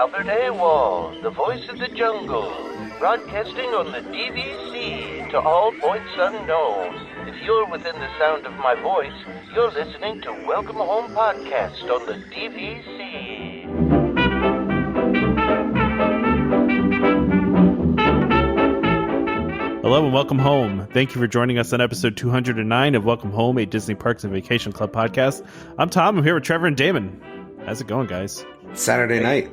Albert Awol, the voice of the jungle, broadcasting on the DVC to all points unknown. If you're within the sound of my voice, you're listening to Welcome Home Podcast on the DVC. Hello and welcome home. Thank you for joining us on episode 209 of Welcome Home, a Disney Parks and Vacation Club podcast. I'm Tom. I'm here with Trevor and Damon. How's it going, guys? Saturday night.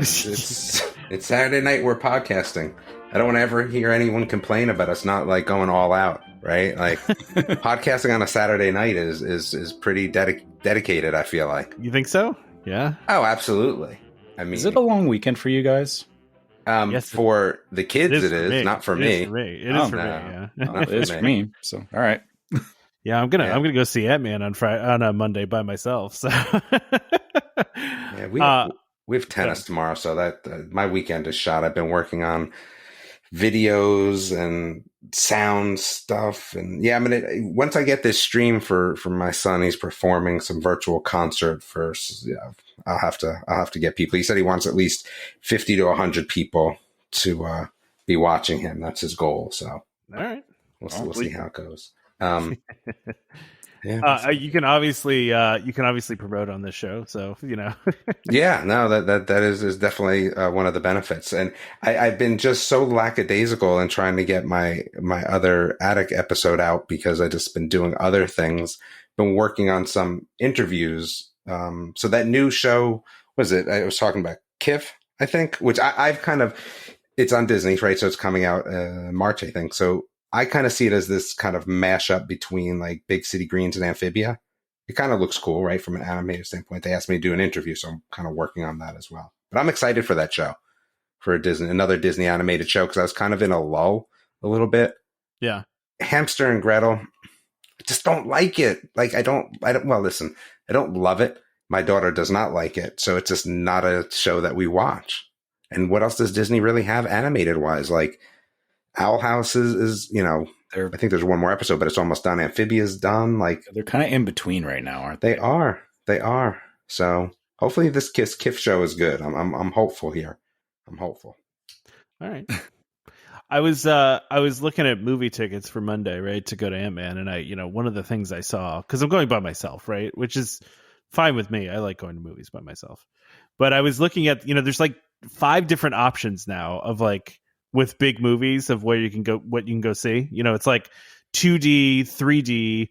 It's Saturday night. We're podcasting. I don't want to ever hear anyone complain about us not like going all out, right? Like podcasting on a Saturday night is pretty dedicated. I feel like. You think so? Yeah. Oh, absolutely. I mean, is it a long weekend for you guys? Yes, for the kids, it is not for me. It is for me. Yeah, it is for me. So, all right. Yeah, I'm gonna go see Ant-Man on a Monday by myself. So, yeah, we have tennis tomorrow, so that my weekend is shot. I've been working on videos and sound stuff, and yeah, I mean, once I get this stream for my son, he's performing some virtual concert first. Yeah, I'll have to get people. He said he wants at least 50 to 100 people to be watching him. That's his goal. So, all right, we'll see how it goes. Yeah, you can obviously promote on this show, so you know. Yeah, no, that is definitely one of the benefits, and I've been just so lackadaisical in trying to get my other attic episode out because I just been doing other things. Been working on some interviews. So that new show, was it? I was talking about Kif, I think, which I've kind of. It's on Disney, right? So it's coming out March, I think. So I kind of see it as this kind of mashup between like Big City Greens and Amphibia. It kind of looks cool, right? From an animated standpoint. They asked me to do an interview, so I'm kind of working on that as well. But I'm excited for that show, for another Disney animated show, because I was kind of in a lull a little bit. Yeah. Hamster and Gretel, I just don't like it. Like well, listen, I don't love it. My daughter does not like it, so it's just not a show that we watch. And what else does Disney really have animated wise? Like Owl House is I think there's one more episode, but it's almost done. Amphibia's done. Like they're kind of in between right now, aren't they? They are. So hopefully this Kif show is good. I'm hopeful here. I'm hopeful. All right. I was looking at movie tickets for Monday, right, to go to Ant-Man, and one of the things I saw, because I'm going by myself, right, which is fine with me. I like going to movies by myself. But I was looking at, there's like 5 different options now of like with big movies of where you can go, what you can go see. It's like 2D, 3D,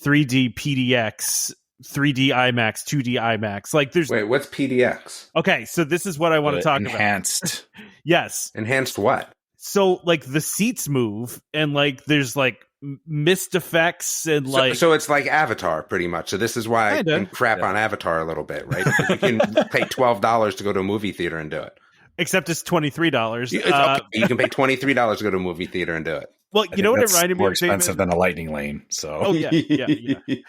3D PDX, 3D IMAX, 2D IMAX. Like there's what's PDX? Okay, so this is what I want to talk about. Enhanced. Yes. Enhanced what? So like the seats move and like there's like mist effects and like so it's like Avatar pretty much. So this is why I can crap on Avatar a little bit, right? Because you can pay $12 to go to a movie theater and do it. Except it's $23. You can pay $23 to go to a movie theater and do it. Well, you know what it reminded me more of, expensive Damon? than a lightning lane. So, oh yeah.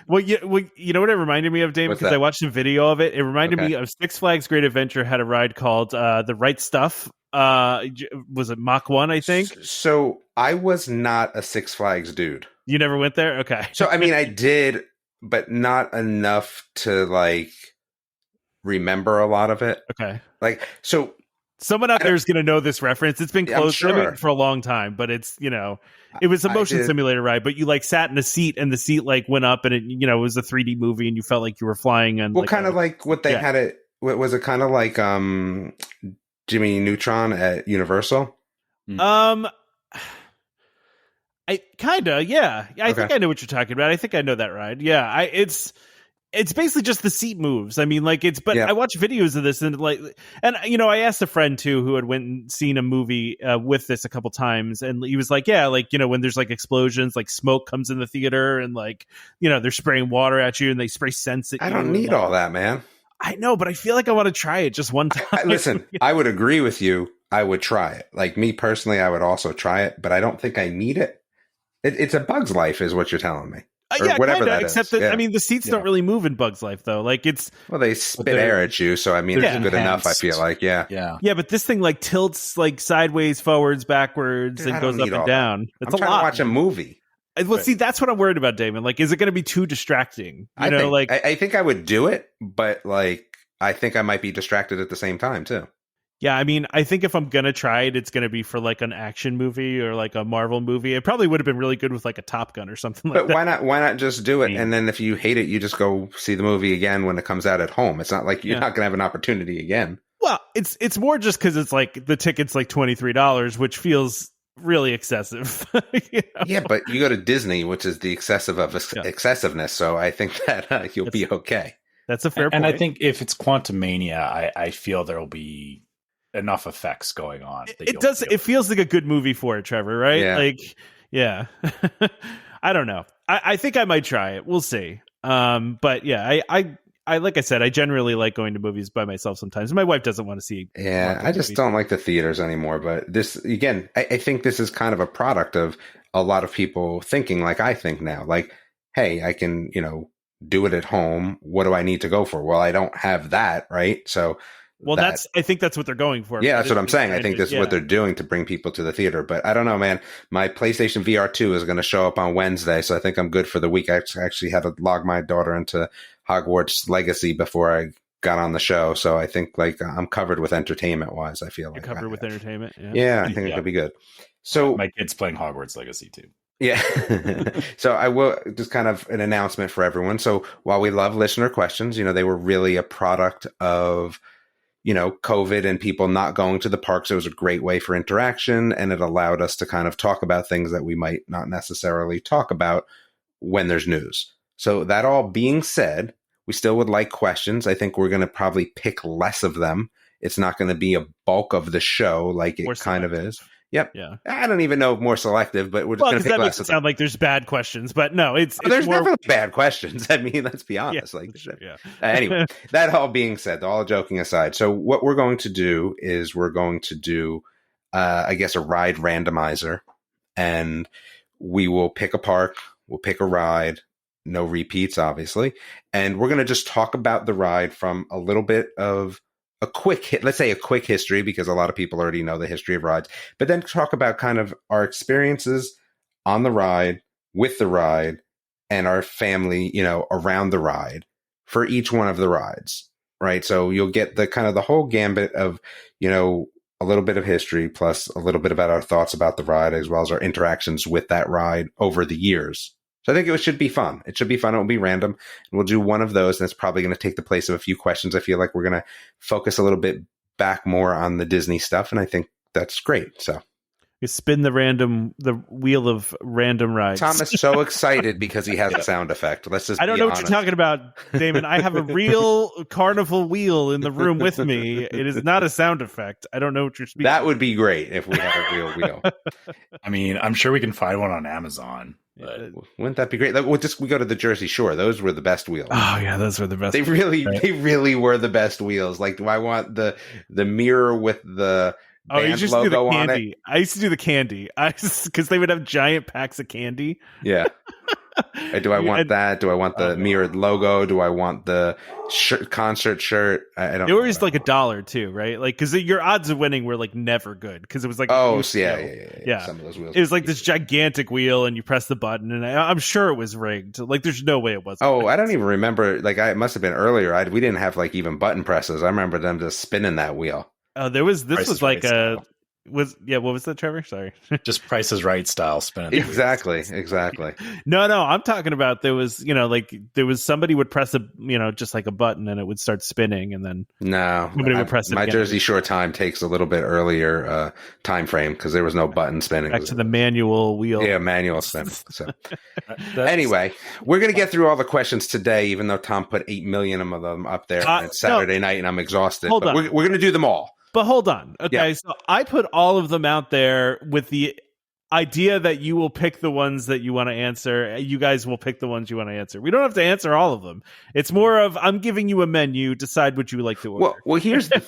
Well, you know what it reminded me of, Damon? Because I watched a video of it. It reminded me of Six Flags Great Adventure had a ride called The Right Stuff. Was it Mach 1? I think. So I was not a Six Flags dude. You never went there? Okay. So I mean, I did, but not enough to like remember a lot of it. Okay. Like so. Someone out there is going to know this reference. It's been closed for a long time, but it's, it was a motion simulator ride, but you like sat in a seat and the seat like went up and it, it was a 3D movie and you felt like you were flying. And kind of like what they had it. Was it kind of like Jimmy Neutron at Universal? I kind of, yeah. I think I know what you're talking about. I think I know that ride. Yeah. It's basically just the seat moves. I mean, like I watch videos of this and I asked a friend too who had went and seen a movie with this a couple times, and he was like, yeah, like when there's like explosions, like smoke comes in the theater, and like they're spraying water at you and they spray scents at you. I don't need all that, man. I know, but I feel like I want to try it just one time. Listen, I would agree with you. I would try it. Like me personally, I would also try it, but I don't think I need it. It's a Bug's Life, is what you're telling me. Yeah, whatever kinda, that except is. That, I mean, the seats don't really move in Bug's Life, though. Like, it's... Well, they spit air at you, so, I mean, it's good enough, I feel like, Yeah, but this thing, like, tilts, like, sideways, forwards, backwards, and goes up and down. It's a lot. I'm trying to watch a movie. Well, see, that's what I'm worried about, Damon. Like, is it going to be too distracting? I think I would do it, but, like, I think I might be distracted at the same time, too. Yeah, I mean, I think if I'm gonna try it, it's gonna be for like an action movie or like a Marvel movie. It probably would have been really good with like a Top Gun or something like But that. why not just do it? And then if you hate it, you just go see the movie again when it comes out at home. It's not like you're not going to have an opportunity again. Well, it's more just because it's like the ticket's like $23, which feels really excessive. You know? Yeah, but you go to Disney, which is the excessive of excessiveness. So I think that you'll be okay. That's a fair point. And I think if it's Quantumania, I feel there will be enough effects going on. It does. It feels like a good movie for it, Trevor, right? Yeah. Like, yeah. I don't know. I think I might try it. We'll see. But yeah, I like I said, I generally like going to movies by myself sometimes. My wife doesn't want to see. Yeah, I just don't like the theaters anymore. But this, again, I think this is kind of a product of a lot of people thinking like I think now. Like, hey, I can, do it at home. What do I need to go for? Well, I don't have that, right? So, well, I think that's what they're going for. Yeah, that's what I'm saying. I think this is what they're doing to bring people to the theater. But I don't know, man. My PlayStation VR 2 is going to show up on Wednesday, so I think I'm good for the week. I actually had to log my daughter into Hogwarts Legacy before I got on the show, so I think like I'm covered with entertainment-wise. I feel like you're covered with entertainment. Yeah, I think it could be good. So my kid's playing Hogwarts Legacy too. Yeah. So I will just kind of an announcement for everyone. So while we love listener questions, they were really a product of COVID and people not going to the parks. It was a great way for interaction, and it allowed us to kind of talk about things that we might not necessarily talk about when there's news. So that all being said, we still would like questions. I think we're going to probably pick less of them. It's not going to be a bulk of the show like it kind of is. Yep. Yeah. I don't even know more selective, but we're just going to pick that less makes it of sound like there's bad questions, but no, there's more... definitely bad questions. I mean, let's be honest. Yeah. Anyway, that all being said, all joking aside, so what we're going to do is we're going to do, I guess, a ride randomizer, and we will pick a park, we'll pick a ride, no repeats, obviously, and we're going to just talk about the ride from a little bit of a quick history, because a lot of people already know the history of rides, but then talk about kind of our experiences on the ride, with the ride, and our family, around the ride for each one of the rides, right? So you'll get the kind of the whole gambit of, a little bit of history plus a little bit about our thoughts about the ride, as well as our interactions with that ride over the years. So I think it should be fun. It should be fun. It will be random. And we'll do one of those, and it's probably going to take the place of a few questions. I feel like we're going to focus a little bit back more on the Disney stuff, and I think that's great. So you spin the wheel of random rides. Tom is so excited because he has a sound effect. Let's just. I don't know what you're talking about, Damon. I have a real carnival wheel in the room with me. It is not a sound effect. I don't know what you're speaking. That would be great if we had a real wheel. I mean, I'm sure we can find one on Amazon. But wouldn't that be great? We go to the Jersey Shore. Those were the best wheels. Oh yeah, those were the best. They really were the best wheels. Like, do I want the mirror with the band logo on it? I used to do the candy. Because they would have giant packs of candy. Yeah. Do I want that? Do I want the mirrored logo? Do I want the concert shirt? I don't. They were always like $1 too, right? Like, because your odds of winning were like never good, because it was like yeah. Some of those wheels. It was like this gigantic wheel, and you press the button, and I'm sure it was rigged. Like, there's no way it wasn't. Oh, I don't even remember. Like, it must have been earlier. We didn't have like even button presses. I remember them just spinning that wheel. Oh, this was like a. What was that, Trevor? Sorry. Just Price is Right style spinning. Exactly. No, I'm talking about there was somebody would press just like a button, and it would start spinning, and then somebody would press it. My again. Jersey Shore time takes a little bit earlier time frame, because there was no button spinning. Back to the manual wheel. Yeah, manual spinning. So anyway, we're going to get through all the questions today, even though Tom put 8 million of them up there. And it's Saturday night, and I'm exhausted. Hold on. We're going to do them all. But hold on. Okay, so I put all of them out there with the idea that you will pick the ones that you want to answer. You guys will pick the ones you want to answer. We don't have to answer all of them. It's more of, I'm giving you a menu. Decide what you would like to order. Well, here's the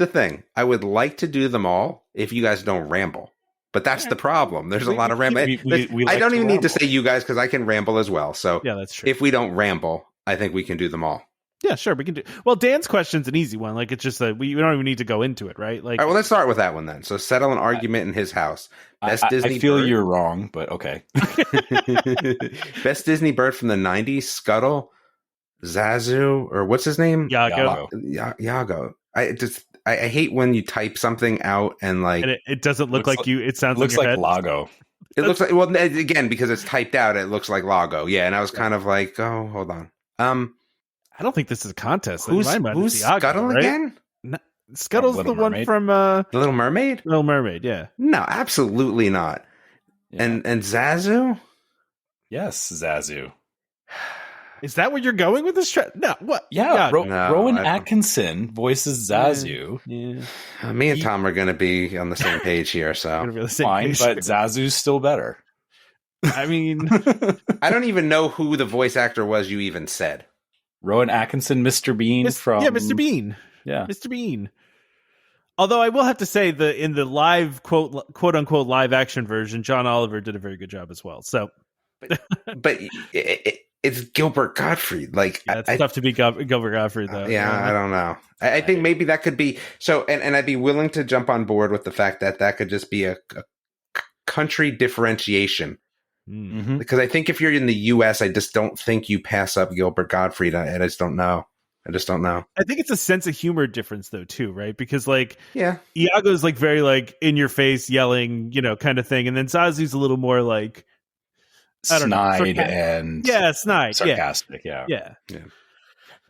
thing. I would like to do them all if you guys don't ramble. But that's the problem. There's a lot of rambling. I don't even need to say you guys, because I can ramble as well. So yeah, that's true. If we don't ramble, I think we can do them all. Yeah, sure, we can do. Well, Dan's question's an easy one. Like, it's just that we don't even need to go into it, right? Like, all right, well, let's start with that one then. So, settle an argument in his house. Best Disney. I feel bird. You're wrong, but okay. Best Disney bird from the '90s: Scuttle, Zazu, or what's his name? Yago. Yago. I hate when you type something out and like And it doesn't look Looks like you. It sounds It looks in your like head. Lago. it looks like, well, again, because it's typed out, it looks like Lago. Yeah, and I was kind of like, oh, hold on. I don't think this is a contest. Who's In my mind, it's Iago, Scuttle right? again? No, Scuttle's Little the one Mermaid? from The Little Mermaid? Little Mermaid. Yeah. No, absolutely not. Yeah. And Zazu? Yes, Zazu. Is that where you're going with this? No. What? Yeah, No, Rowan I don't- Atkinson voices Zazu. Yeah. Me and Tom are going to be on the same page here, Gonna so be the same Fine, page. but Zazu's still better. I mean, I don't even know who the voice actor was you even said. Rowan Atkinson, Mr. Bean from Mr. Bean. Yeah. Mr. Bean. Although I will have to say in the live quote unquote live action version, John Oliver did a very good job as well. So, But it's Gilbert Gottfried. Like, yeah, it's tough to be Gilbert Godfrey though. yeah, I don't know. I think maybe that could be so, and I'd be willing to jump on board with the fact that that could just be a country differentiation. Mm. Because I think if you're in the U.S., I just don't think you pass up Gilbert Gottfried. I just don't know. I think it's a sense of humor difference though too, right? Because like, Yeah, Iago's like very like in your face, yelling, kind of thing, and then Zazu's a little more like, I don't know, snide and snide, sarcastic. Yeah. yeah.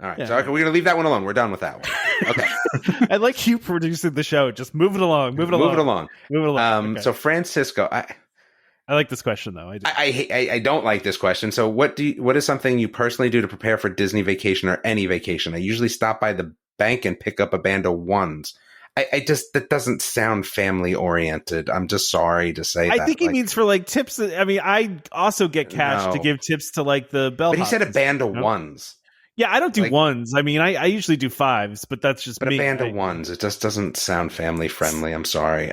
All right, Yeah. so okay, we're gonna leave that one alone. We're done with that one. Okay, I like you producing the show. Just move it along. move it along. Okay. So Francisco, I like this question though. I don't like this question. So what is something you personally do to prepare for Disney vacation or any vacation? I usually stop by the bank and pick up a band of ones. That doesn't sound family oriented. I'm just sorry to say that. I think he means for like tips. I mean, I also get cash to give tips to like the bellhops. But he said a band of ones. Yeah, I don't do Like- ones. I mean, I usually do fives, but that's just But me. a band of ones, it just doesn't sound family friendly. I'm sorry.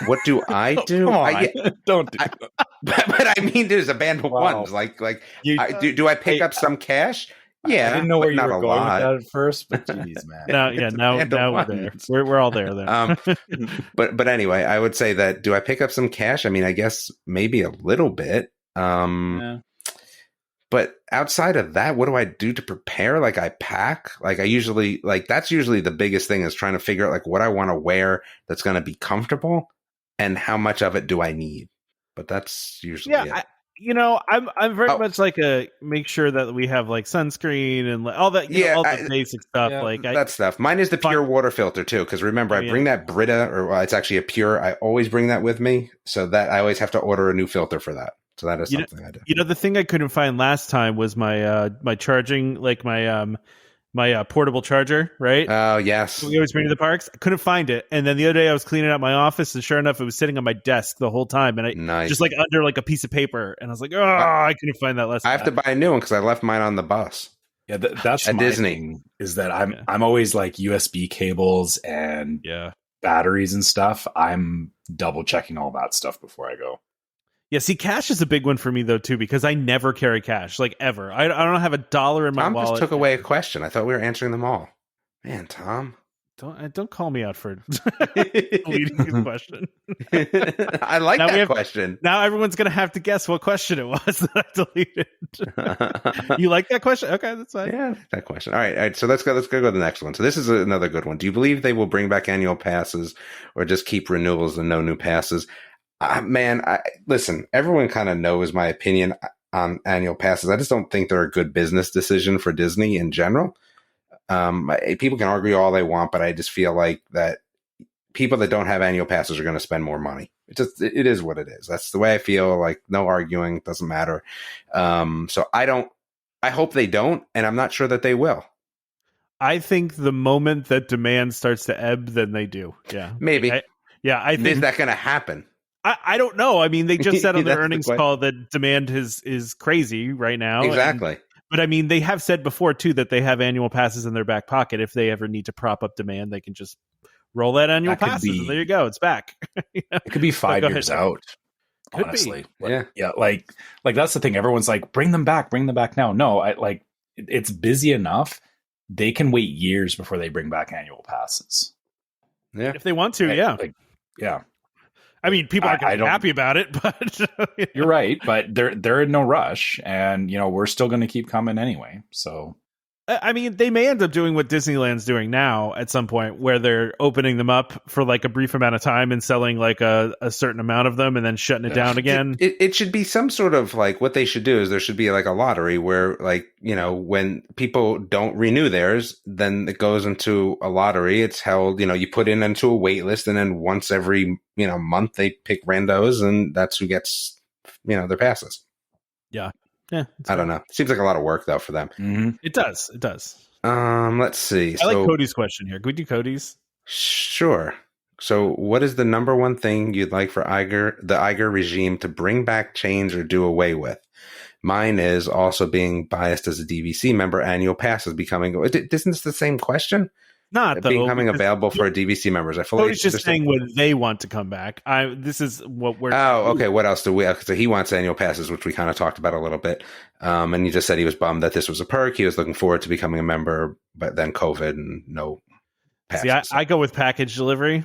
What do I do? Come on. Don't do that. But I mean, there's a band of Wow. ones. Like, You- do I pick up some cash? Yeah, I didn't know but where you not were a going lot. with that at first, but geez, man. Now It's a band of we're there. ones. We're all there then. But anyway, I would say that do I pick up some cash? I mean, I guess maybe a little bit. Yeah. But outside of that, what do I do to prepare? Like I pack, like I usually that's usually the biggest thing is trying to figure out like what I want to wear that's going to be comfortable and how much of it do I need. But that's usually it. I'm very much like a make sure that we have like sunscreen and like all that, all the basic stuff. yeah, like that stuff. Mine is the pure water filter too, because remember, I bring that Brita, or it's actually a pure. I always bring that with me, so that I always have to order a new filter for that. So that is something I do. The thing I couldn't find last time was my my charging, like my portable charger, right? Oh yes, We always bring to the parks. I couldn't find it, and then the other day I was cleaning out my office, and sure enough, it was sitting on my desk the whole time, and I nice. just like under like a piece of paper, and I was like, oh, I couldn't find that last. I have to buy a new one because I left mine on the bus. Yeah, that's At my Disney. thing, is that I'm always like USB cables and batteries and stuff. I'm double checking all that stuff before I go. Yeah, see, cash is a big one for me though too, because I never carry cash, like ever. I don't have $1 in my Tom wallet. just took away a question. I thought we were answering them all. Man, Tom. Don't call me out for deleting the question. I like that question. Now everyone's gonna have to guess what question it was that I deleted. You like that question? Okay, that's fine. Yeah, that question. All right. So let's go to the next one. So this is another good one. Do you believe they will bring back annual passes or just keep renewals and no new passes? Listen, everyone kind of knows my opinion on annual passes. I just don't think they're a good business decision for Disney in general. People can argue all they want, but I just feel like that people that don't have annual passes are going to spend more money. It is what it is. That's the way I feel. Like no arguing, doesn't matter. So I hope they don't, and I'm not sure that they will. I think the moment that demand starts to ebb, then they do. Yeah, maybe. I think is that going to happen? I don't know. I mean, they just said on their That's the earnings question. call that demand is crazy right now. Exactly. But I mean, they have said before too that they have annual passes in their back pocket. If they ever need to prop up demand, they can just roll that annual passes. And there you go. It's back. It could be 5 years out. Could honestly, be. Yeah. Like that's the thing. Everyone's like, bring them back now. No, it's busy enough. They can wait years before they bring back annual passes. Yeah, if they want to. Yeah. I mean, people aren't going to be happy about it, but You're right. But they're in no rush, and we're still going to keep coming anyway. So I mean, they may end up doing what Disneyland's doing now at some point, where they're opening them up for like a brief amount of time and selling like a certain amount of them and then shutting it down again. It should be some sort of like, what they should do is there should be like a lottery where, like, you know, when people don't renew theirs, then it goes into a lottery. It's held, you know, you put in into a wait list, and then once every, you know, month they pick randos, and that's who gets, you know, their passes. Yeah. I don't know. Seems like a lot of work though for them. Mm-hmm. It does. Let's see. I like Cody's question here. Could we do Cody's? Sure. So what is the number one thing you'd like for the Iger regime to bring back, change, or do away with? Mine is also being biased as a DVC member. Annual passes becoming. Isn't this the same question? Not though, becoming available for DVC members. I feel Cody's just saying when they want to come back. This is what we're. Oh, okay. What else do we? So he wants annual passes, which we kind of talked about a little bit. And he just said he was bummed that this was a perk. He was looking forward to becoming a member, but then COVID and no passes. See, I go with package delivery.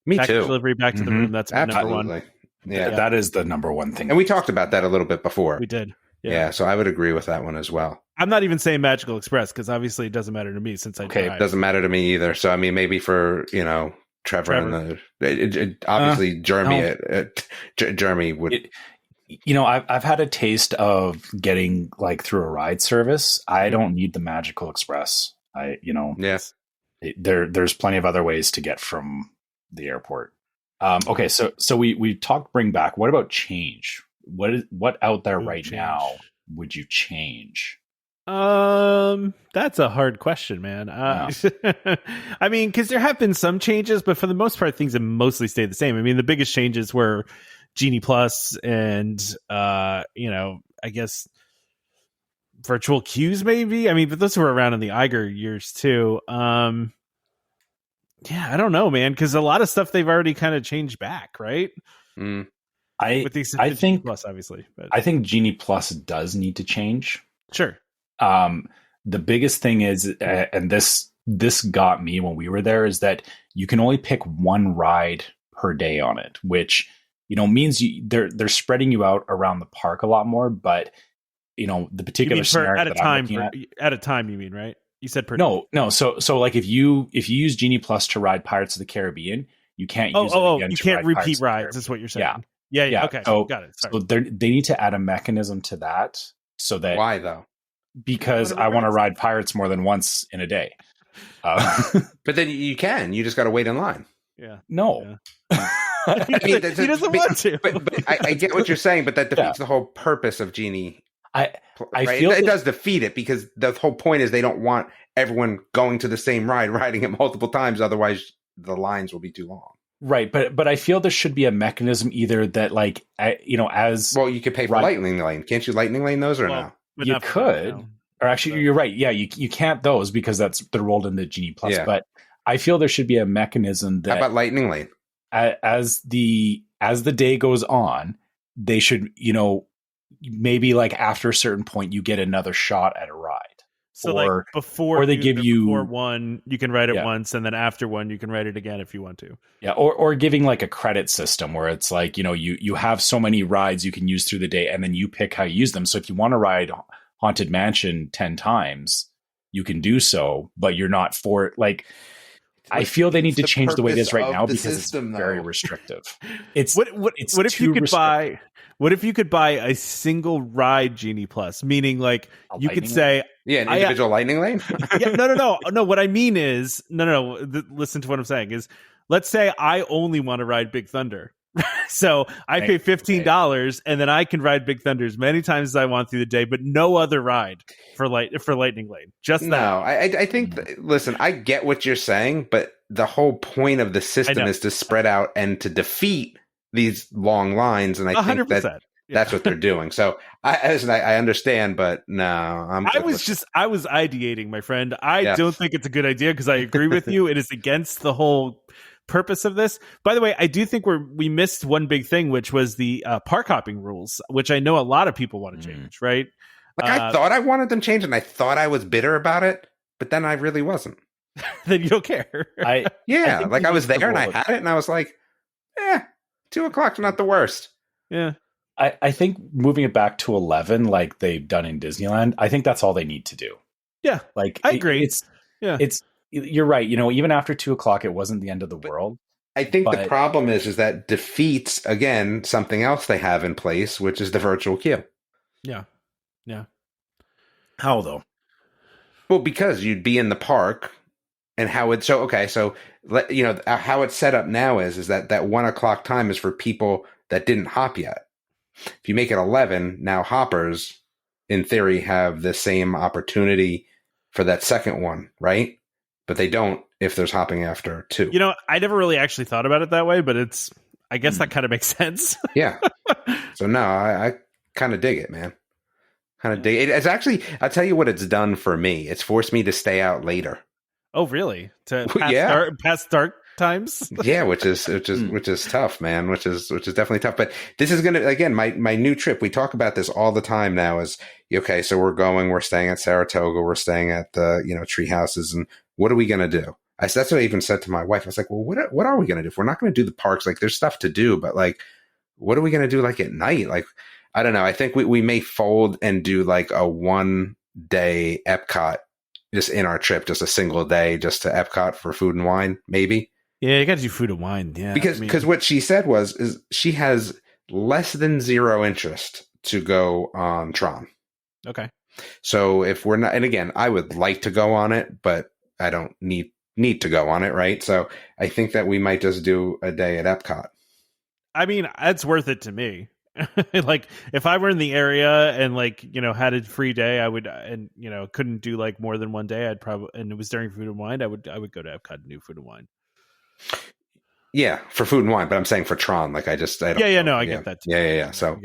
Me package too. Delivery back to the room. That's my number one. Yeah, that is the number one thing. And we talked about that a little bit before. We did. Yeah, so I would agree with that one as well. I'm not even saying Magical Express because obviously it doesn't matter to me since I drive. It doesn't matter to me either. So I mean, maybe for, you know, Trevor. And obviously Jeremy would. You know, I've had a taste of getting like through a ride service. I don't need the Magical Express. Yes. There's plenty of other ways to get from the airport. Okay, so we talked bring back. What about change? What out there right now would you change? That's a hard question, man. I mean, because there have been some changes, but for the most part, things have mostly stayed the same. I mean, the biggest changes were Genie Plus and you know, I guess virtual queues, maybe. I mean, but those were around in the Iger years too. Yeah, I don't know, man, because a lot of stuff they've already kind of changed back, right? With the exception of Genie Plus, obviously. But I think Genie Plus does need to change. Sure. The biggest thing is, and this got me when we were there, is that you can only pick one ride per day on it, which, you know, means they're spreading you out around the park a lot more. But, you know, the particular scenario at a time, you mean, right? You said per day. No. So like if you use Genie Plus to ride Pirates of the Caribbean, you can't use it again. You can't repeat rides. Is what you're saying. Yeah. Okay. So, got it. Sorry. So they need to add a mechanism to that so that. Why though? Because I want to ride Pirates more than once in a day. But then you just got to wait in line. Yeah. No. Yeah. I mean, he doesn't want to. But I get what you're saying, but that defeats the whole purpose of Genie. I feel it does defeat it, because the whole point is they don't want everyone going to the same ride, riding it multiple times. Otherwise, the lines will be too long. Right, but I feel there should be a mechanism either that, like, you know, as well, you could pay for Lightning Lane. Can't you Lightning Lane those or no? You could, or actually, you're right. Yeah, you can't those because they're rolled into Genie Plus. Yeah. But I feel there should be a mechanism that. How about Lightning Lane? As the day goes on, they should, you know, maybe like after a certain point, you get another shot at a ride. So like before one, you can write it once, and then after one, you can write it again if you want to. Yeah, or giving like a credit system where it's like, you know, you have so many rides you can use through the day, and then you pick how you use them. So if you want to ride Haunted Mansion 10 times, you can do so, but you're not for it. Like, I feel they need to change the way it is right now because it's very restrictive. It's what if you could buy? What if you could buy a single ride Genie Plus? Meaning, like, you could say, an individual Lightning Lane. No. What I mean is, listen to what I'm saying is, let's say I only want to ride Big Thunder. So I pay $15 and then I can ride Big Thunder as many times as I want through the day, but no other ride for Lightning Lane. Just that. No, I think, listen, I get what you're saying, but the whole point of the system is to spread out and to defeat these long lines. And I think 100%. That's what they're doing. So I understand, but no, I was ideating, my friend. I don't think it's a good idea because I agree with you. It is against the whole purpose of this. By the way, I do think we missed one big thing, which was the park hopping rules, which I know a lot of people want to change, right? Like I thought I wanted them changed, and I thought I was bitter about it, but then I really wasn't. Then you don't care. I was there and I had it, and I was like, 2:00's not the worst. Yeah. I think moving it back to 11, like they've done in Disneyland, I think that's all they need to do. Yeah, Like I agree. It's you're right. Even after 2:00, it wasn't the end of the world. I think the But- problem is that defeats, again, something else they have in place, which is the virtual queue. Yeah. How though? Well, because you'd be in the park, and how it's so okay. So how it's set up now is that 1:00 time is for people that didn't hop yet. If you make it 11, now hoppers, in theory, have the same opportunity for that second one, right? But they don't if there's hopping after 2. I never really actually thought about it that way, but I guess that kind of makes sense. Yeah. So no, I kind of dig it, man. Kind of dig it. It's actually, I'll tell you what it's done for me. It's forced me to stay out later. Oh, really? To Yeah. past dark times? Yeah, which is tough, man. Which is definitely tough. But this is gonna, again, my new trip. We talk about this all the time now. Is okay. So we're staying at Saratoga. We're staying at the tree houses, and what are we gonna do? That's what I even said to my wife. I was like, well, what are we gonna do? If we're not gonna do the parks, like there's stuff to do, but like, what are we gonna do like at night? Like, I don't know. I think we may fold and do like a 1-day Epcot just in our trip, just a single day, just to Epcot for food and wine, maybe. Yeah, you got to do food and wine. Yeah, Because what she said is she has less than 0 interest to go on Tron. Okay. So if we're not, and again, I would like to go on it, but I don't need to go on it, right? So I think that we might just do a day at Epcot. I mean, that's worth it to me. Like if I were in the area and had a free day, I would, and couldn't do like more than one day, I'd probably, and it was during food and wine, I would go to Epcot and do food and wine. Yeah, for food and wine, but I'm saying for Tron, like I don't know. I get that too. Yeah. So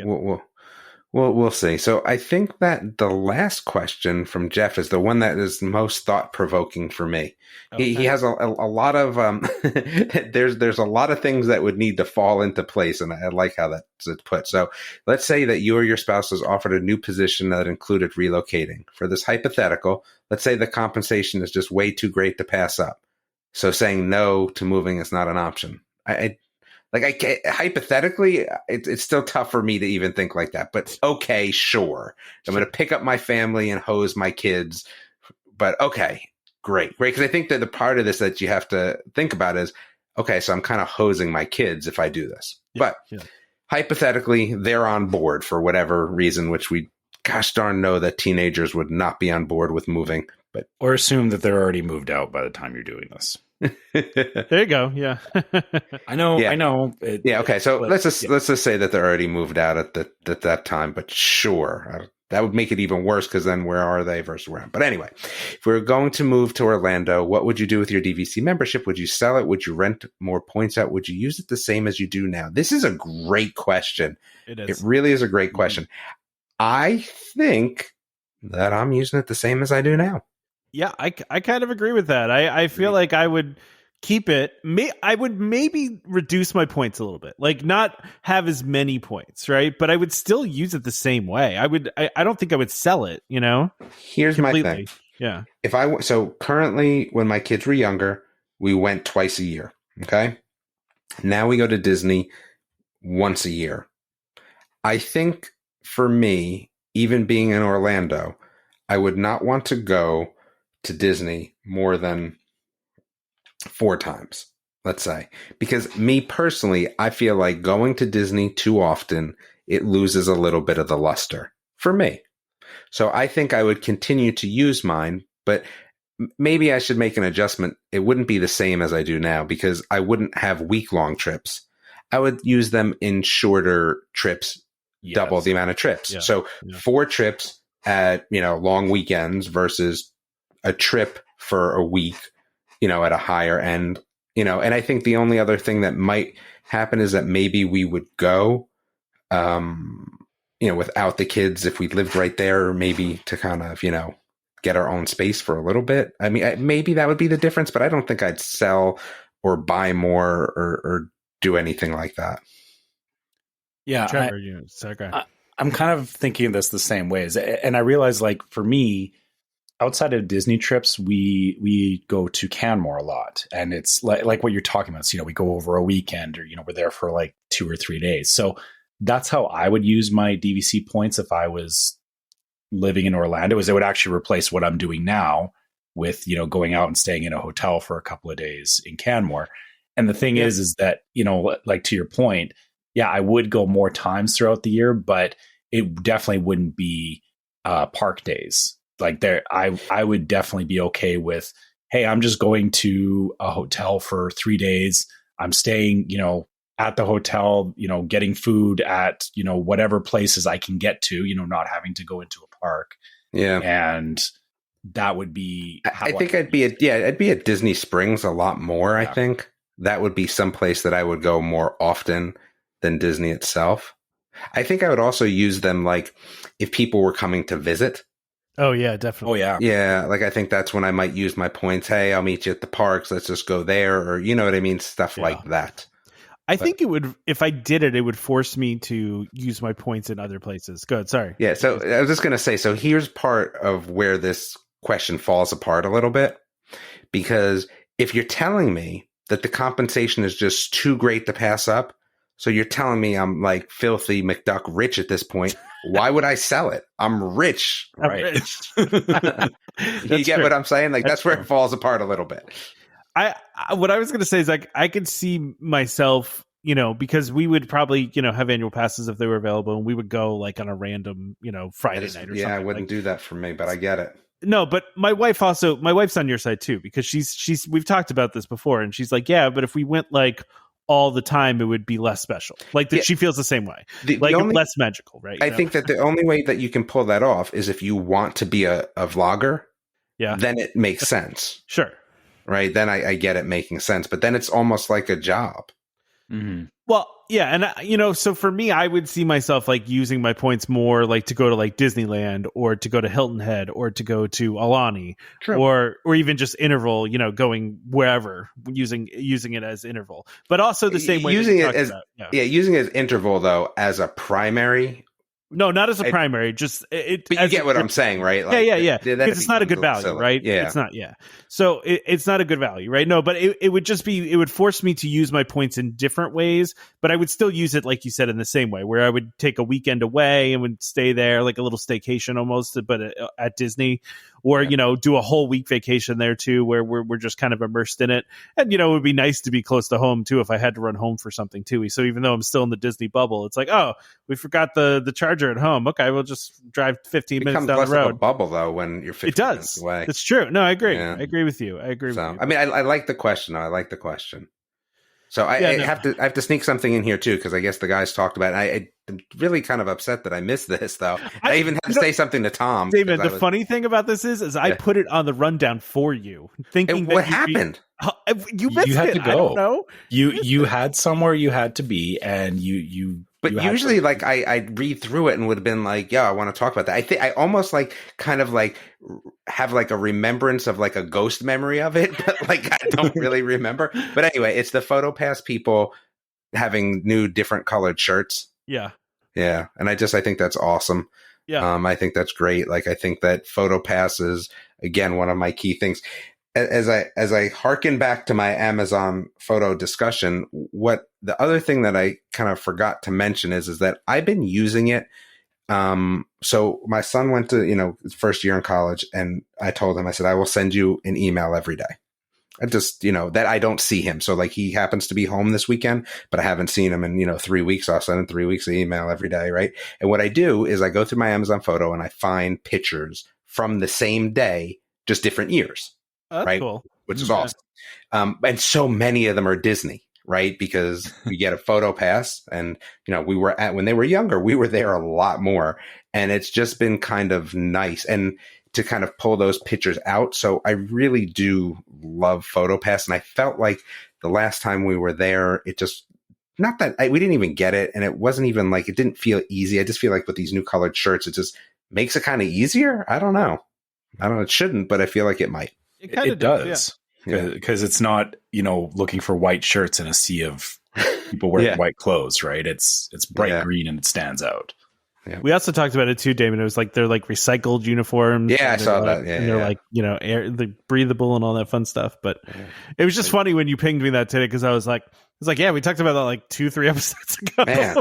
we'll see. So I think that the last question from Jeff is the one that is most thought provoking for me. Okay. He has a lot of there's a lot of things that would need to fall into place, and I like how that's put. So let's say that you or your spouse was offered a new position that included relocating. For this hypothetical, let's say the compensation is just way too great to pass up. So saying no to moving is not an option. Hypothetically, it's still tough for me to even think like that. But okay, sure. I'm going to pick up my family and hose my kids. But okay, great. Because I think that the part of this that you have to think about is, okay, so I'm kind of hosing my kids if I do this. Yeah, but hypothetically, they're on board for whatever reason, which we gosh darn know that teenagers would not be on board with moving. Or assume that they're already moved out by the time you're doing this. There you go. Yeah. I know. Okay. So let's just say that they're already moved out at that time, but sure, that would make it even worse because then where are they versus where? But anyway, if we're going to move to Orlando, what would you do with your DVC membership? Would you sell it? Would you rent more points out? Would you use it the same as you do now? This is a great question. It is. It really is a great question. I think that I'm using it the same as I do now. Yeah, I kind of agree with that. I feel like I would keep it. I would maybe reduce my points a little bit, like not have as many points, right? But I would still use it the same way. I don't think I would sell it. Here's completely. My thing. Yeah. So currently, when my kids were younger, we went twice a year. Okay. Now we go to Disney once a year. I think for me, even being in Orlando, I would not want to go to Disney more than 4 times, let's say, because me personally, I feel like going to Disney too often, it loses a little bit of the luster for me. So I think I would continue to use mine, but maybe I should make an adjustment. It wouldn't be the same as I do now because I wouldn't have week-long trips. I would use them in shorter trips, double the amount of trips. Yeah. So 4 trips at, long weekends versus a trip for a week, at a higher end, and I think the only other thing that might happen is that maybe we would go, without the kids if we lived right there, or maybe to kind of, get our own space for a little bit. I mean, maybe that would be the difference, but I don't think I'd sell or buy more or do anything like that. Yeah. I'm kind of thinking this the same ways. And I realize, like, for me, outside of Disney trips, we go to Canmore a lot. And it's like what you're talking about. So, we go over a weekend or, we're there for like 2 or 3 days. So that's how I would use my DVC points if I was living in Orlando is it would actually replace what I'm doing now with, going out and staying in a hotel for a couple of days in Canmore. And the thing is that, like to your point, yeah, I would go more times throughout the year, but it definitely wouldn't be park days. Like I would definitely be okay with, hey, I'm just going to a hotel for 3 days. I'm staying, at the hotel, getting food at, whatever places I can get to, not having to go into a park. Yeah. And that would be I think I'd be at Disney Springs a lot more. I think that would be someplace that I would go more often than Disney itself. I think I would also use them like if people were coming to visit. Oh yeah, definitely. Oh yeah. Yeah, like I think that's when I might use my points. Hey, I'll meet you at the parks. Let's just go there, or you know what I mean, stuff like that. I think it would, if I did it, it would force me to use my points in other places. Go ahead, sorry. Yeah, so I was just going to say, so here's part of where this question falls apart a little bit, because if you're telling me that the compensation is just too great to pass up, so you're telling me I'm like filthy McDuck rich at this point, why would I sell it? I'm rich. Right. You get what I'm saying? Like that's where it falls apart a little bit. What I was going to say is like I could see myself, because we would probably, have annual passes if they were available, and we would go like on a random, Friday night or something. Yeah, I wouldn't do that for me, but I get it. No, but my wife's on your side too, because we've talked about this before, and she's like, yeah, but if we went like all the time, it would be less special. Like that, she feels the same way. Less magical, right? I think that the only way that you can pull that off is if you want to be a vlogger. Yeah, then it makes sense. Sure. Right, then I get it making sense, but then it's almost like a job. Mm-hmm. Well, yeah, and so for me, I would see myself like using my points more like to go to like Disneyland or to go to Hilton Head or to go to Alani. True. or even just interval, going wherever, using it as interval, but also the same way using it as using it as interval though as a primary. No, not as a primary. Just it. But you get what I'm saying, right? Like, yeah. Because it's not a good value, silly. Right? Yeah, it's not. Yeah, so it's not a good value, right? No, but it would just be. It would force me to use my points in different ways, but I would still use it, like you said, in the same way, where I would take a weekend away and would stay there, like a little staycation almost, but at Disney, or do a whole week vacation there too, where we're just kind of immersed in it. And it would be nice to be close to home too if I had to run home for something too. So even though I'm still in the Disney bubble, it's like, oh, we forgot the charger at home. Okay, we'll just drive 15 minutes down the road. Of a bubble though when you're 15 minutes away. It's true. No, I agree. Yeah. I agree with you. With you. I mean, I like the question. I like the question. So I have to sneak something in here too, because I guess the guys talked about it. I'm really kind of upset that I missed this though. I even had to say something to Tom. David, the funny thing about this is I put it on the rundown for you, thinking what happened. You missed had it. To go. I don't know. You had somewhere you had to be, and you. But usually, like I read through it and would have been like, "Yeah, I want to talk about that." I think I almost like kind of like have like a remembrance of like a ghost memory of it, but like I don't really remember. But anyway, it's the PhotoPass people having new, different colored shirts. Yeah, and I think that's awesome. Yeah, I think that's great. Like I think that PhotoPass is again one of my key things. As I harken back to my Amazon photo discussion, what the other thing that I kind of forgot to mention is that I've been using it. So my son went to, his first year in college, and I told him, I said, I will send you an email every day. I just, that I don't see him. So like he happens to be home this weekend, but I haven't seen him in, 3 weeks. So I'll send him 3 weeks of email every day. Right. And what I do is I go through my Amazon photo and I find pictures from the same day, just different years. That's right. Cool. Which is awesome. And so many of them are Disney, right? Because we get a PhotoPass, and, we were when they were younger, we were there a lot more, and it's just been kind of nice and to kind of pull those pictures out. So I really do love PhotoPass. And I felt like the last time we were there, it just, not that we didn't even get it. And it wasn't even like, it didn't feel easy. I just feel like with these new colored shirts, it just makes it kind of easier. I don't know. It shouldn't, but I feel like it might. It does. Because it's not, looking for white shirts in a sea of people wearing white clothes, right? It's bright green and it stands out. Yeah. We also talked about it too, Damon. It was like they're like recycled uniforms. Yeah, I and saw they're that. like- Yeah, and they're yeah. like, you know, air, the breathable and all that fun stuff. But Yeah. it was just funny when you pinged me that today because I was like, yeah, we talked about that like 2-3 episodes ago. Man,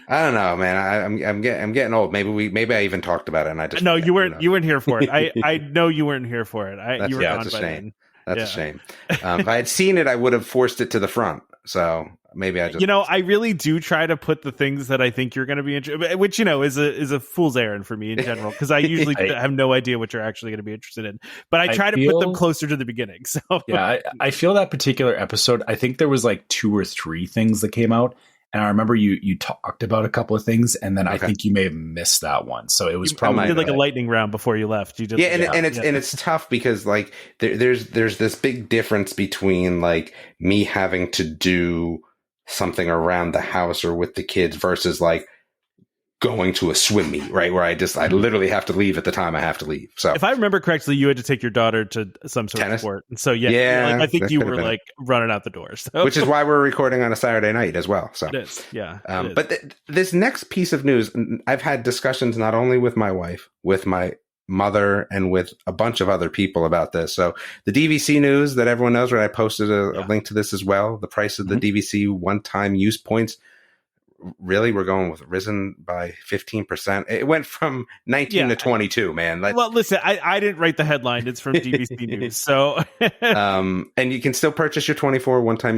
I don't know, man. I'm getting old. Maybe I even talked about it, and I just No, forget, you weren't. know. You weren't here for it. I know you weren't here for it. You were gone that's a by shame. then. That's Yeah. a shame. If I had seen it, I would have forced it to the front. So maybe I just, You know, I really do try to put the things that I think you're going to be interested, which you know is a fool's errand for me in general because I usually have no idea what you're actually going to be interested in. But I try to put them closer to the beginning. So Yeah, I feel that particular episode. I think there was like 2 or 3 things that came out, and I remember you talked about a couple of things, and then I think you may have missed that one. So it was probably you did like a lightning round before you left. You did, and it's tough because like there's this big difference between like me having to do something around the house or with the kids versus like going to a swim meet, right? Where I literally have to leave at the time I have to leave. So if I remember correctly, you had to take your daughter to some sort of sport. And so like, I think that you could were have been like running out the door. So. Which is why we're recording on a Saturday night as well. So it is, yeah. But this next piece of news, I've had discussions not only with my wife, with my mother, and with a bunch of other people about this. So the DVC news that everyone knows, right? I posted a link to this as well. The price of the DVC one-time use points, really, we're going with risen by 15%. It went from 19 to 22, man. Well, listen, I didn't write the headline. It's from DVC News. So, and you can still purchase your 24 one-time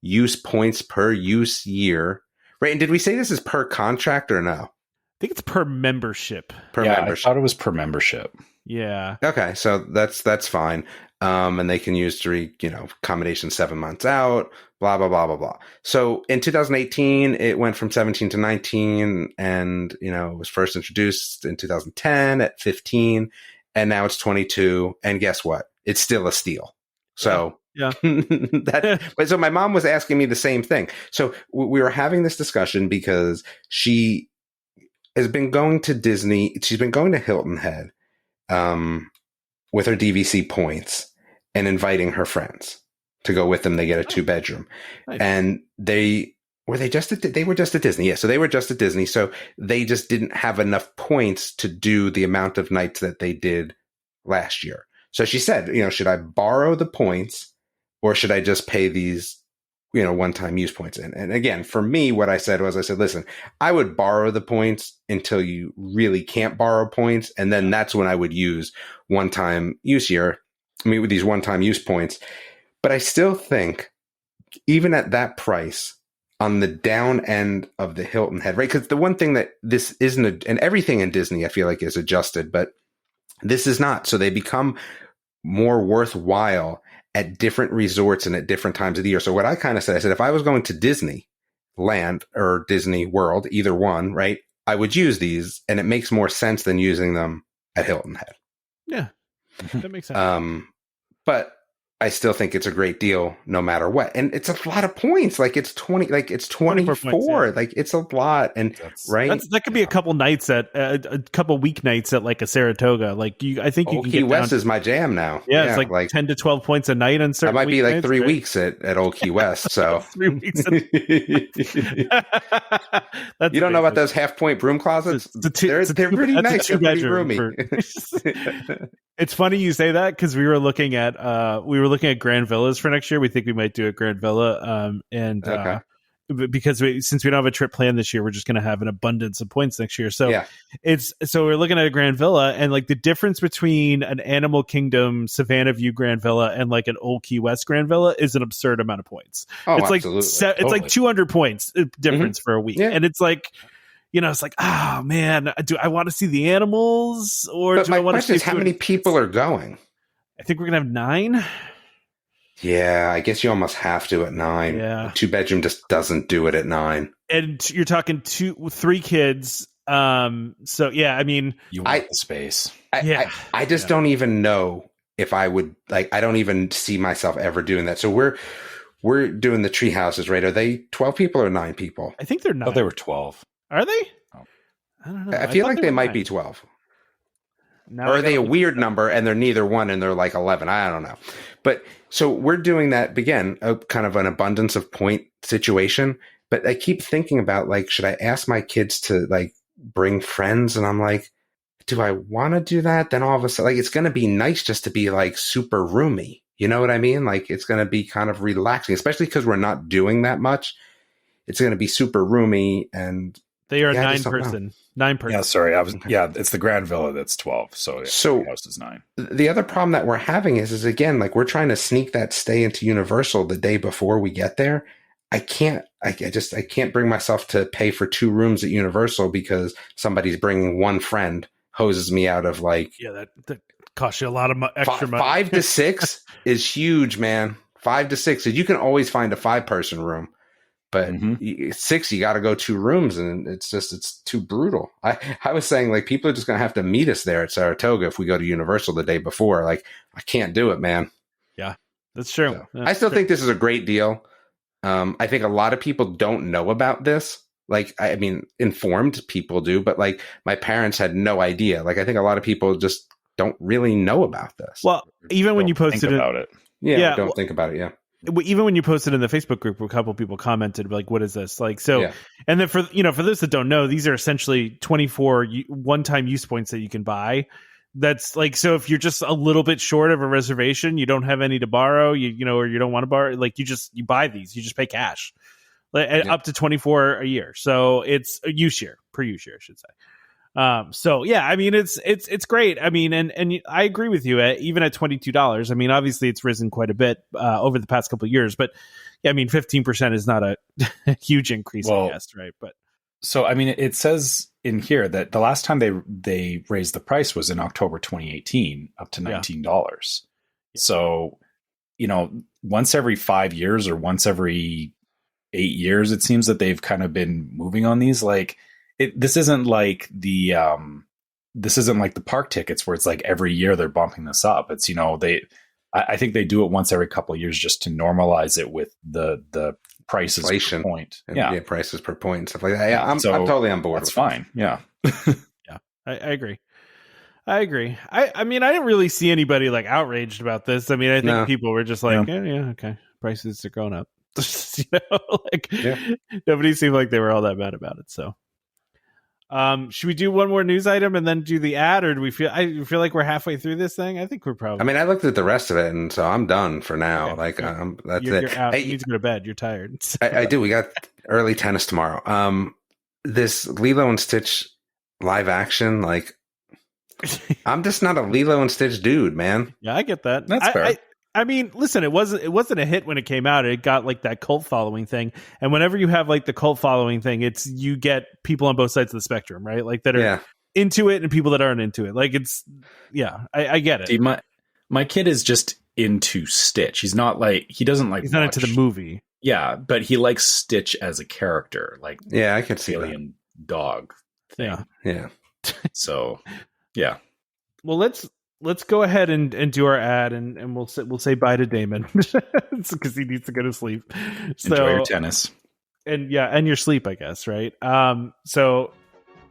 use points per use year. Right. And did we say this is per contract or no? I think it's per membership. I thought it was per membership. Yeah. Okay, so that's fine. And they can use accommodation 7 months out, blah, blah, blah, blah, blah. So in 2018, it went from 17 to 19 and, it was first introduced in 2010 at 15 and now it's 22. And guess what? It's still a steal. So yeah. So my mom was asking me the same thing. So we were having this discussion because she has been going to Disney. She's been going to Hilton Head with her DVC points and inviting her friends to go with them. They get a 2-bedroom. Nice. And they were just at Disney. Yeah. So they were just at Disney. So they just didn't have enough points to do the amount of nights that they did last year. So she said, should I borrow the points or should I just pay these, one-time use points in? And again, for me, what I said was, listen, I would borrow the points until you really can't borrow points. And then that's when I would use one-time use with these one-time use points. But I still think even at that price on the down end of the Hilton Head, right? Because the one thing that this isn't, and everything in Disney, I feel like is adjusted, but this is not. So they become more worthwhile at different resorts and at different times of the year. So what I kind of said, I said, if I was going to Disneyland or Disney World, either one, right, I would use these and it makes more sense than using them at Hilton Head. Yeah, that makes sense. But I still think it's a great deal no matter what. And it's a lot of points. Like it's 24. Points, yeah. Like it's a lot. And that could be a couple nights at a couple weeknights at like a Saratoga. Like I think you can Key get West is my jam now. Yeah, it's like 10 to 12 points a night on certain. That might be like 3 right? weeks at Old Key West. So 3 weeks. You don't know about those half-point broom closets? They're pretty nice. They're pretty roomy. It's funny you say that because we were looking at Grand Villas for next year. We think we might do a Grand Villa, because since we don't have a trip planned this year, we're just going to have an abundance of points next year. So so we're looking at a Grand Villa, and like the difference between an Animal Kingdom Savannah View Grand Villa and like an Old Key West Grand Villa is an absurd amount of points. It's absolutely. Like 200 points difference for a week, and it's like. It's like, oh man, do I want to see the animals or do I want to see how many people are going? I think we're gonna have 9. Yeah, I guess you almost have to at 9. Yeah, 2-bedroom just doesn't do it at 9. And you're talking 3 kids. So yeah, I mean, you want the space. I just don't even know if I would I don't even see myself ever doing that. So we're doing the tree houses, right? Are they 12 people or 9 people? I think they're 9. I thought they were 12. Are they? Oh. I don't know. I feel like they might be 12. Or are they a weird number and they're neither one and they're like 11? I don't know. But so we're doing that again, a kind of an abundance of point situation. But I keep thinking about, like, should I ask my kids to, like, bring friends? And I'm like, do I want to do that? Then all of a sudden, like, it's going to be nice just to be, like, super roomy. You know what I mean? Like, it's going to be kind of relaxing, especially because we're not doing that much. It's going to be super roomy, and they are yeah, 9 person. 9 person. Yeah, sorry. It's the Grand Villa that's 12. So the house is 9. The other problem that we're having is again, like, we're trying to sneak that stay into Universal the day before we get there. I can't bring myself to pay for 2 rooms at Universal because somebody's bringing one friend, hoses me out of, like, yeah, that costs you a lot of extra money. 5 to 6 is huge, man. 5 to 6. You can always find a 5-person room, but 6, you got to go 2 rooms, and it's too brutal. I was saying, like, people are just going to have to meet us there at Saratoga if we go to Universal the day before. Like, I can't do it, man. Yeah, that's true. So, I still think this is a great deal. I think a lot of people don't know about this. Like, I mean, informed people do, but, like, my parents had no idea. Like, I think a lot of people just don't really know about this. Well, even when you posted about it. Yeah, don't think about it. Yeah. Even when you posted in the Facebook group, a couple of people commented, like, what is this? Like, so, Yeah. And then for those that don't know, these are essentially 24 one-time use points that you can buy. That's like, so if you're just a little bit short of a reservation, you don't have any to borrow, or you don't want to borrow, like, you buy these, you just pay cash, like, up to 24 a year. So it's a per use year, I should say. So yeah, I mean, it's great. I mean, and I agree with you. Even at $22, I mean, obviously it's risen quite a bit over the past couple of years, but yeah, I mean, 15% is not a huge increase, I guess, right? But so, I mean, it says in here that the last time they raised the price was in October 2018, up to $19. Yeah. So, once every 5 years or once every 8 years, it seems that they've kind of been moving on these. Like, this isn't like the park tickets where it's like every year they're bumping this up. It's, I think they do it once every couple of years just to normalize it with the prices Inflation. Per point. Yeah, prices per point and stuff like that. Yeah, I'm totally on board. That's fine. Yeah. Yeah, I agree. I mean, I didn't really see anybody, like, outraged about this. I mean, I think people were just like, yeah, okay, prices are going up. Nobody seemed like they were all that bad about it. So, should we do one more news item and then do the ad, or do we feel? I feel like we're halfway through this thing. I think we're probably. I mean, I looked at the rest of it, and so I'm done for now. Okay. Like, that's you're it. Out. You need to go to bed. You're tired. So. I do. We got early tennis tomorrow. This Lilo and Stitch live action, like, I'm just not a Lilo and Stitch dude, man. Yeah, I get that. That's fair. I mean, listen, it wasn't a hit when it came out. It got, like, that cult following thing. And whenever you have, like, the cult following thing, you get people on both sides of the spectrum, right? Like, that are into it and people that aren't into it. Like, I get it. See, my kid is just into Stitch. He's not like, he doesn't like, he's not into the movie. Yeah, but he likes Stitch as a character. Like, yeah, I can see alien dog thing. Yeah. So, yeah. Well, let's go ahead and do our ad, and we'll say bye to Damon because he needs to go to sleep. So, enjoy your tennis, and your sleep, I guess, right? So,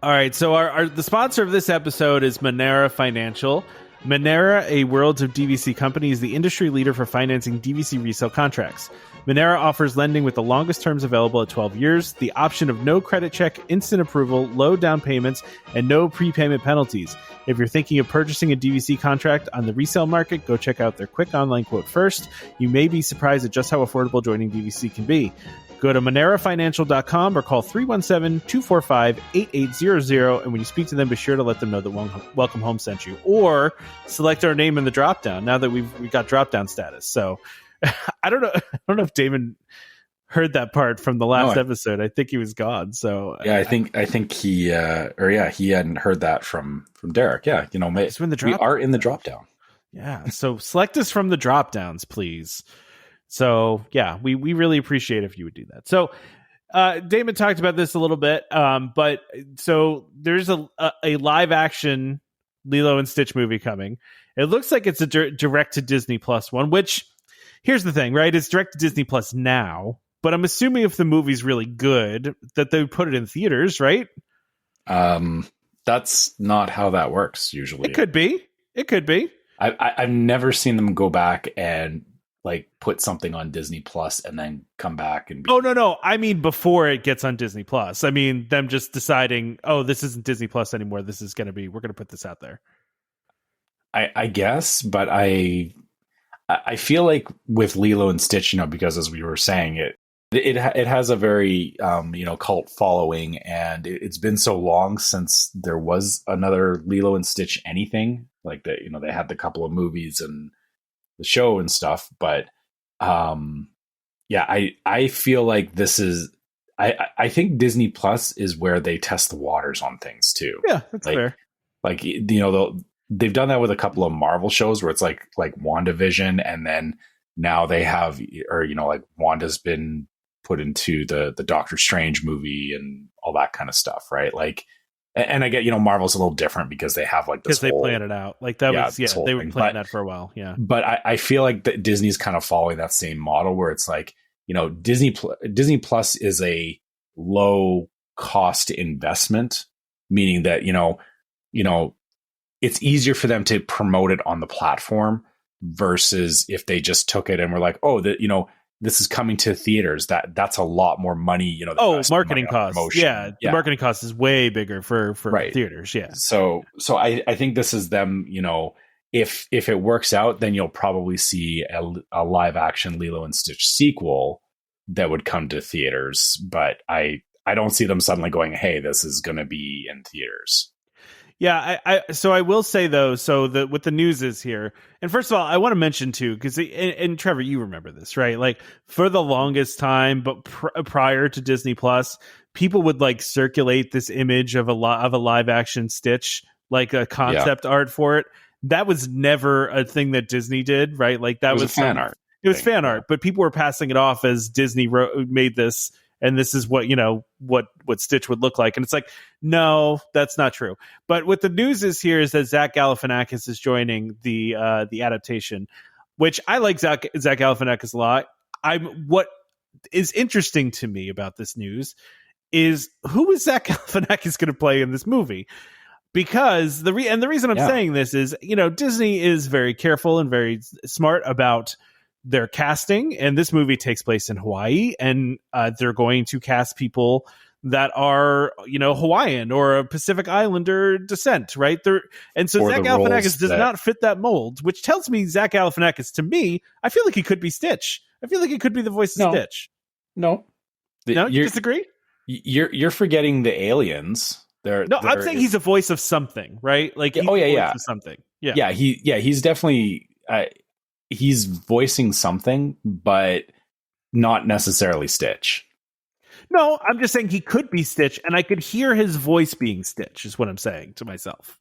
all right. So the sponsor of this episode is Monera Financial. Monera, a Worlds of DVC company, is the industry leader for financing DVC resale contracts. Monera offers lending with the longest terms available at 12 years, the option of no credit check, instant approval, low down payments, and no prepayment penalties. If you're thinking of purchasing a DVC contract on the resale market, go check out their quick online quote first. You may be surprised at just how affordable joining DVC can be. Go to monerafinancial.com or call 317-245-8800, and when you speak to them, be sure to let them know that Welcome Home sent you, or select our name in the dropdown now that we've got dropdown status. So I don't know if Damon heard that part from the last episode. I think he was gone. So yeah, I think he he hadn't heard that from Derek. Yeah, we are in the dropdown. Yeah, so select us from the dropdowns, please. So yeah, we really appreciate if you would do that. So Damon talked about this a little bit, but so there's a live action Lilo and Stitch movie coming. It looks like it's a direct to Disney Plus one, which here's the thing, right? It's direct to Disney Plus now, but I'm assuming if the movie's really good that they would put it in theaters, right? That's not how that works usually. It could be. I've never seen them go back and like put something on Disney Plus and then come back and be, Oh no, I mean before it gets on Disney Plus. I mean them just deciding, oh, this isn't Disney Plus anymore. This is going to be. We're going to put this out there. I guess, but I feel like with Lilo and Stitch, because as we were saying, it has a very cult following, and it's been so long since there was another Lilo and Stitch anything like that. They had the couple of movies and the show and stuff, but I feel like this is. I think Disney Plus is where they test the waters on things too. Yeah, that's fair. Like they've done that with a couple of Marvel shows where it's like WandaVision, and then now they have, or like Wanda's been put into the Doctor Strange movie and all that kind of stuff, right? Like, and I get Marvel's a little different because they have like this because they plan it out like that was they were planning that for a while, But I feel like that Disney's kind of following that same model where it's like Disney Plus is a low cost investment, meaning that it's easier for them to promote it on the platform versus if they just took it and were like, oh, this is coming to theaters. That's a lot more money. Marketing costs. Yeah, the marketing cost is way bigger for theaters. Yeah. So I think this is them. If it works out, then you'll probably see a live action Lilo and Stitch sequel that would come to theaters. But I don't see them suddenly going, hey, this is going to be in theaters. Yeah, so I will say though, what the news is here, and first of all, I want to mention too, because and Trevor, you remember this, right? Like for the longest time, but prior to Disney Plus, people would like circulate this image of a live action Stitch, like a concept art for it. That was never a thing that Disney did, right? Like that was fan art. It was fan art, but people were passing it off as Disney made this. And this is what what Stitch would look like, and it's like, no, that's not true. But what the news is here is that Zach Galifianakis is joining the adaptation, which I like Zach Galifianakis a lot. What is interesting to me about this news is who is Zach Galifianakis going to play in this movie? Because the reason I'm saying this is Disney is very careful and very smart about their casting, and this movie takes place in Hawaii, and they're going to cast people that are Hawaiian or a Pacific Islander descent, right? So Zach Galifianakis does not fit that mold, which tells me Zach Galifianakis, to me, I feel like he could be Stitch. I feel like he could be the voice of Stitch. No, you disagree? You're forgetting the aliens. I'm saying he's a voice of something, right? Like he's a voice of something. He's definitely. He's voicing something, but not necessarily Stitch. No, I'm just saying he could be Stitch, and I could hear his voice being Stitch, is what I'm saying to myself.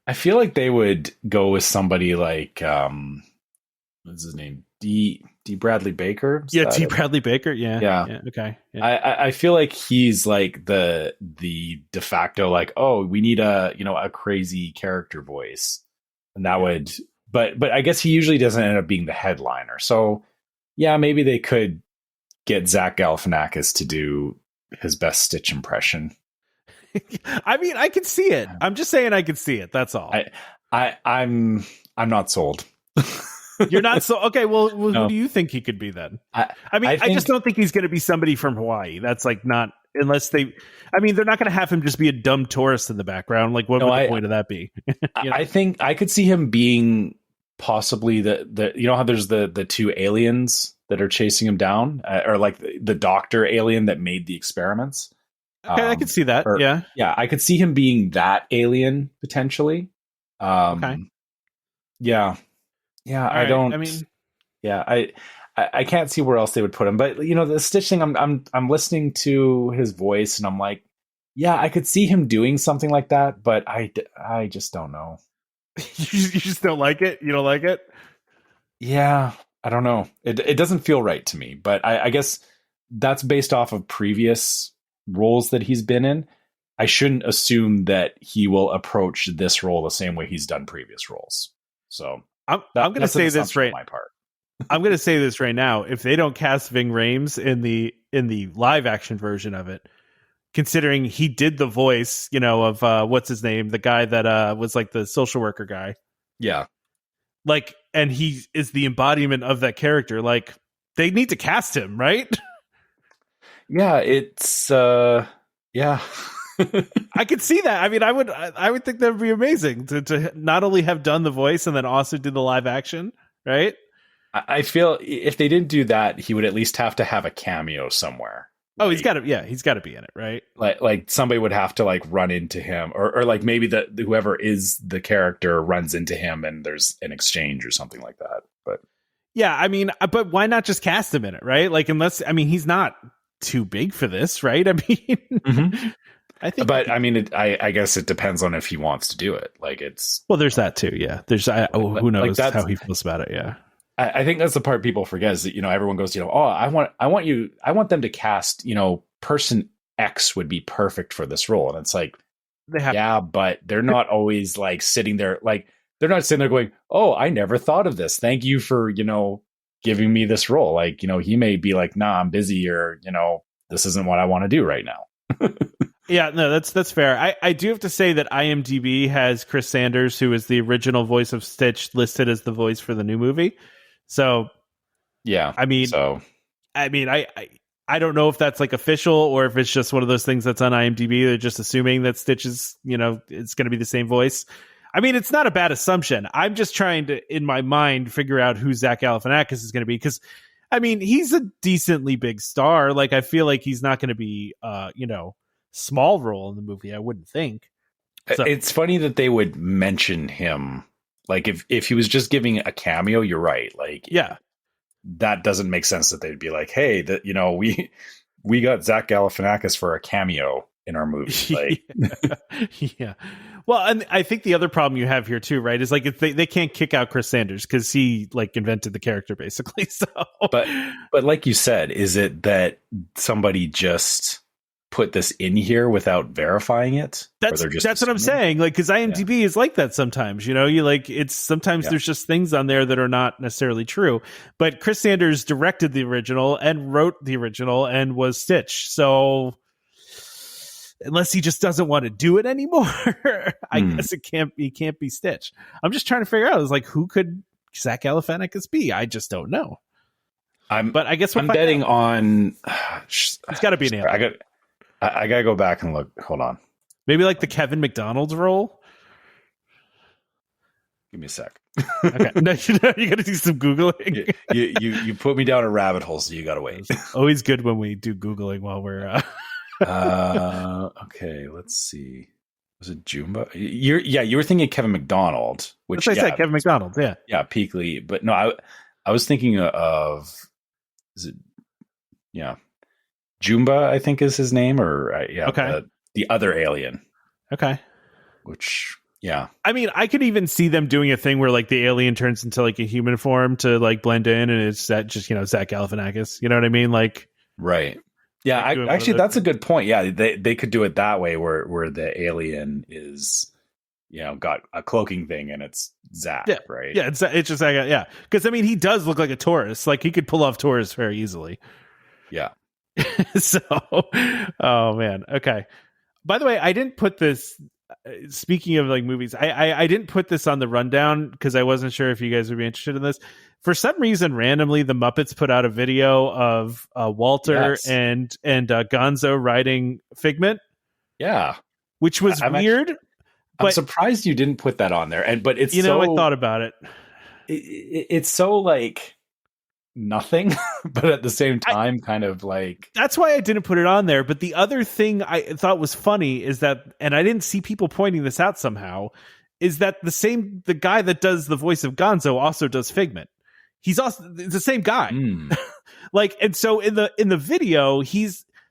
I feel like they would go with somebody like, what's his name? D. Bradley Baker? D. Bradley Baker? Yeah. Okay. Yeah. I feel like he's like the de facto, like, oh, we need a crazy character voice. And that would... But I guess he usually doesn't end up being the headliner. So, yeah, maybe they could get Zach Galifianakis to do his best Stitch impression. I mean, I could see it. I'm just saying I could see it. That's all. I'm not sold. You're not so okay. Well, no. Who do you think he could be then? I just don't think he's going to be somebody from Hawaii. That's like not unless they. I mean, they're not going to have him just be a dumb tourist in the background. Like, what would the point of that be? I think I could see him being possibly the how there's the two aliens that are chasing him down, or like the doctor alien that made the experiments. Okay, I could see that. Yeah, I could see him being that alien potentially. Okay. Yeah. I don't. I mean, I can't see where else they would put him. But the Stitch thing, I'm listening to his voice, and I'm like, yeah, I could see him doing something like that, but I just don't know. You just don't like it? You don't like it? Yeah, I don't know. It doesn't feel right to me. But I guess that's based off of previous roles that he's been in. I shouldn't assume that he will approach this role the same way he's done previous roles. So I'm going to say this right. My part. I'm going to say this right now. If they don't cast Ving Rhames in the live action version of it, considering he did the voice, of what's his name, the guy that was like the social worker guy. Yeah. Like and he is the embodiment of that character. Like, they need to cast him, right? Yeah, it's yeah. I could see that. I mean, I would think that would be amazing to not only have done the voice and then also do the live action, right? I feel if they didn't do that, he would at least have to have a cameo somewhere. Oh, he's got to be in it, right? Like somebody would have to like run into him, or like maybe whoever is the character runs into him and there's an exchange or something like that. But yeah, I mean, but why not just cast him in it, right? Like, unless, I mean, he's not too big for this, right? I mean, I think, but I mean, I guess it depends on if he wants to do it. Like, it's well, there's that too. Yeah, there's who knows like how he feels about it. Yeah. I think that's the part people forget is that, everyone goes, oh, I want them to cast, person X would be perfect for this role. And it's like, but they're not always like sitting there. Like, they're not sitting there going, oh, I never thought of this. Thank you for, giving me this role. Like, he may be like, nah, I'm busy, or, this isn't what I want to do right now. Yeah, no, that's fair. I do have to say that IMDb has Chris Sanders, who is the original voice of Stitch, listed as the voice for the new movie. So, yeah, I mean, I don't know if that's like official or if it's just one of those things that's on IMDb. They're just assuming that Stitch is, it's going to be the same voice. I mean, it's not a bad assumption. I'm just trying to, in my mind, figure out who Zach Galifianakis is going to be, because, I mean, he's a decently big star. Like, I feel like he's not going to be, small role in the movie, I wouldn't think. So, it's funny that they would mention him. Like, if he was just giving a cameo, you're right. Like, yeah, that doesn't make sense that they'd be like, hey, that, we got Zach Galifianakis for a cameo in our movie. Like, yeah. Well, and I think the other problem you have here too, right, is like, if they can't kick out Chris Sanders because he like invented the character basically. So, but like you said, is it that somebody just put this in here without verifying it? That's what I'm saying. Like, because IMDb is like that sometimes. You like, it's sometimes there's just things on there that are not necessarily true. But Chris Sanders directed the original and wrote the original and was Stitch. So unless he just doesn't want to do it anymore, I guess he can't be Stitch. I'm just trying to figure out, is like, who could Zach Galifianakis be? I just don't know. But I guess I'm betting on. It's got to be an alien. I gotta go back and look. Hold on. Maybe like the Kevin McDonald's role. Give me a sec. Okay, no, you gotta do some Googling. You put me down a rabbit hole, so you gotta wait. It's always good when we do Googling while we're. Okay, let's see. Was it Jumba? You were thinking Kevin McDonald, which I said, Kevin McDonald. Yeah, Peakley. But no, I was thinking of. Is it? Yeah. Jumba, I think, is his name, or okay, the other alien. Okay, which I mean, I could even see them doing a thing where like the alien turns into like a human form to like blend in, and it's that just Zach Galifianakis. You know what I mean? Like, right? Yeah, actually, that's a good point. Yeah, they could do it that way, where the alien is, got a cloaking thing, and it's Zach, right? Yeah, it's just like because I mean, he does look like a tourist. Like, he could pull off tourists very easily. Yeah. So, oh man, okay. By the way, I didn't put this. Speaking of like movies, I didn't put this on the rundown because I wasn't sure if you guys would be interested in this. For some reason, randomly, the Muppets put out a video of Walter and Gonzo riding Figment. Yeah, which was weird. I'm surprised you didn't put that on there. But it's I thought about it. It's so like nothing, but at the same time, kind of like, that's why I didn't put it on there. But the other thing I thought was funny is that, and I didn't see people pointing this out somehow, is that the guy that does the voice of Gonzo also does Figment. He's also the same guy. Like, and so in the video,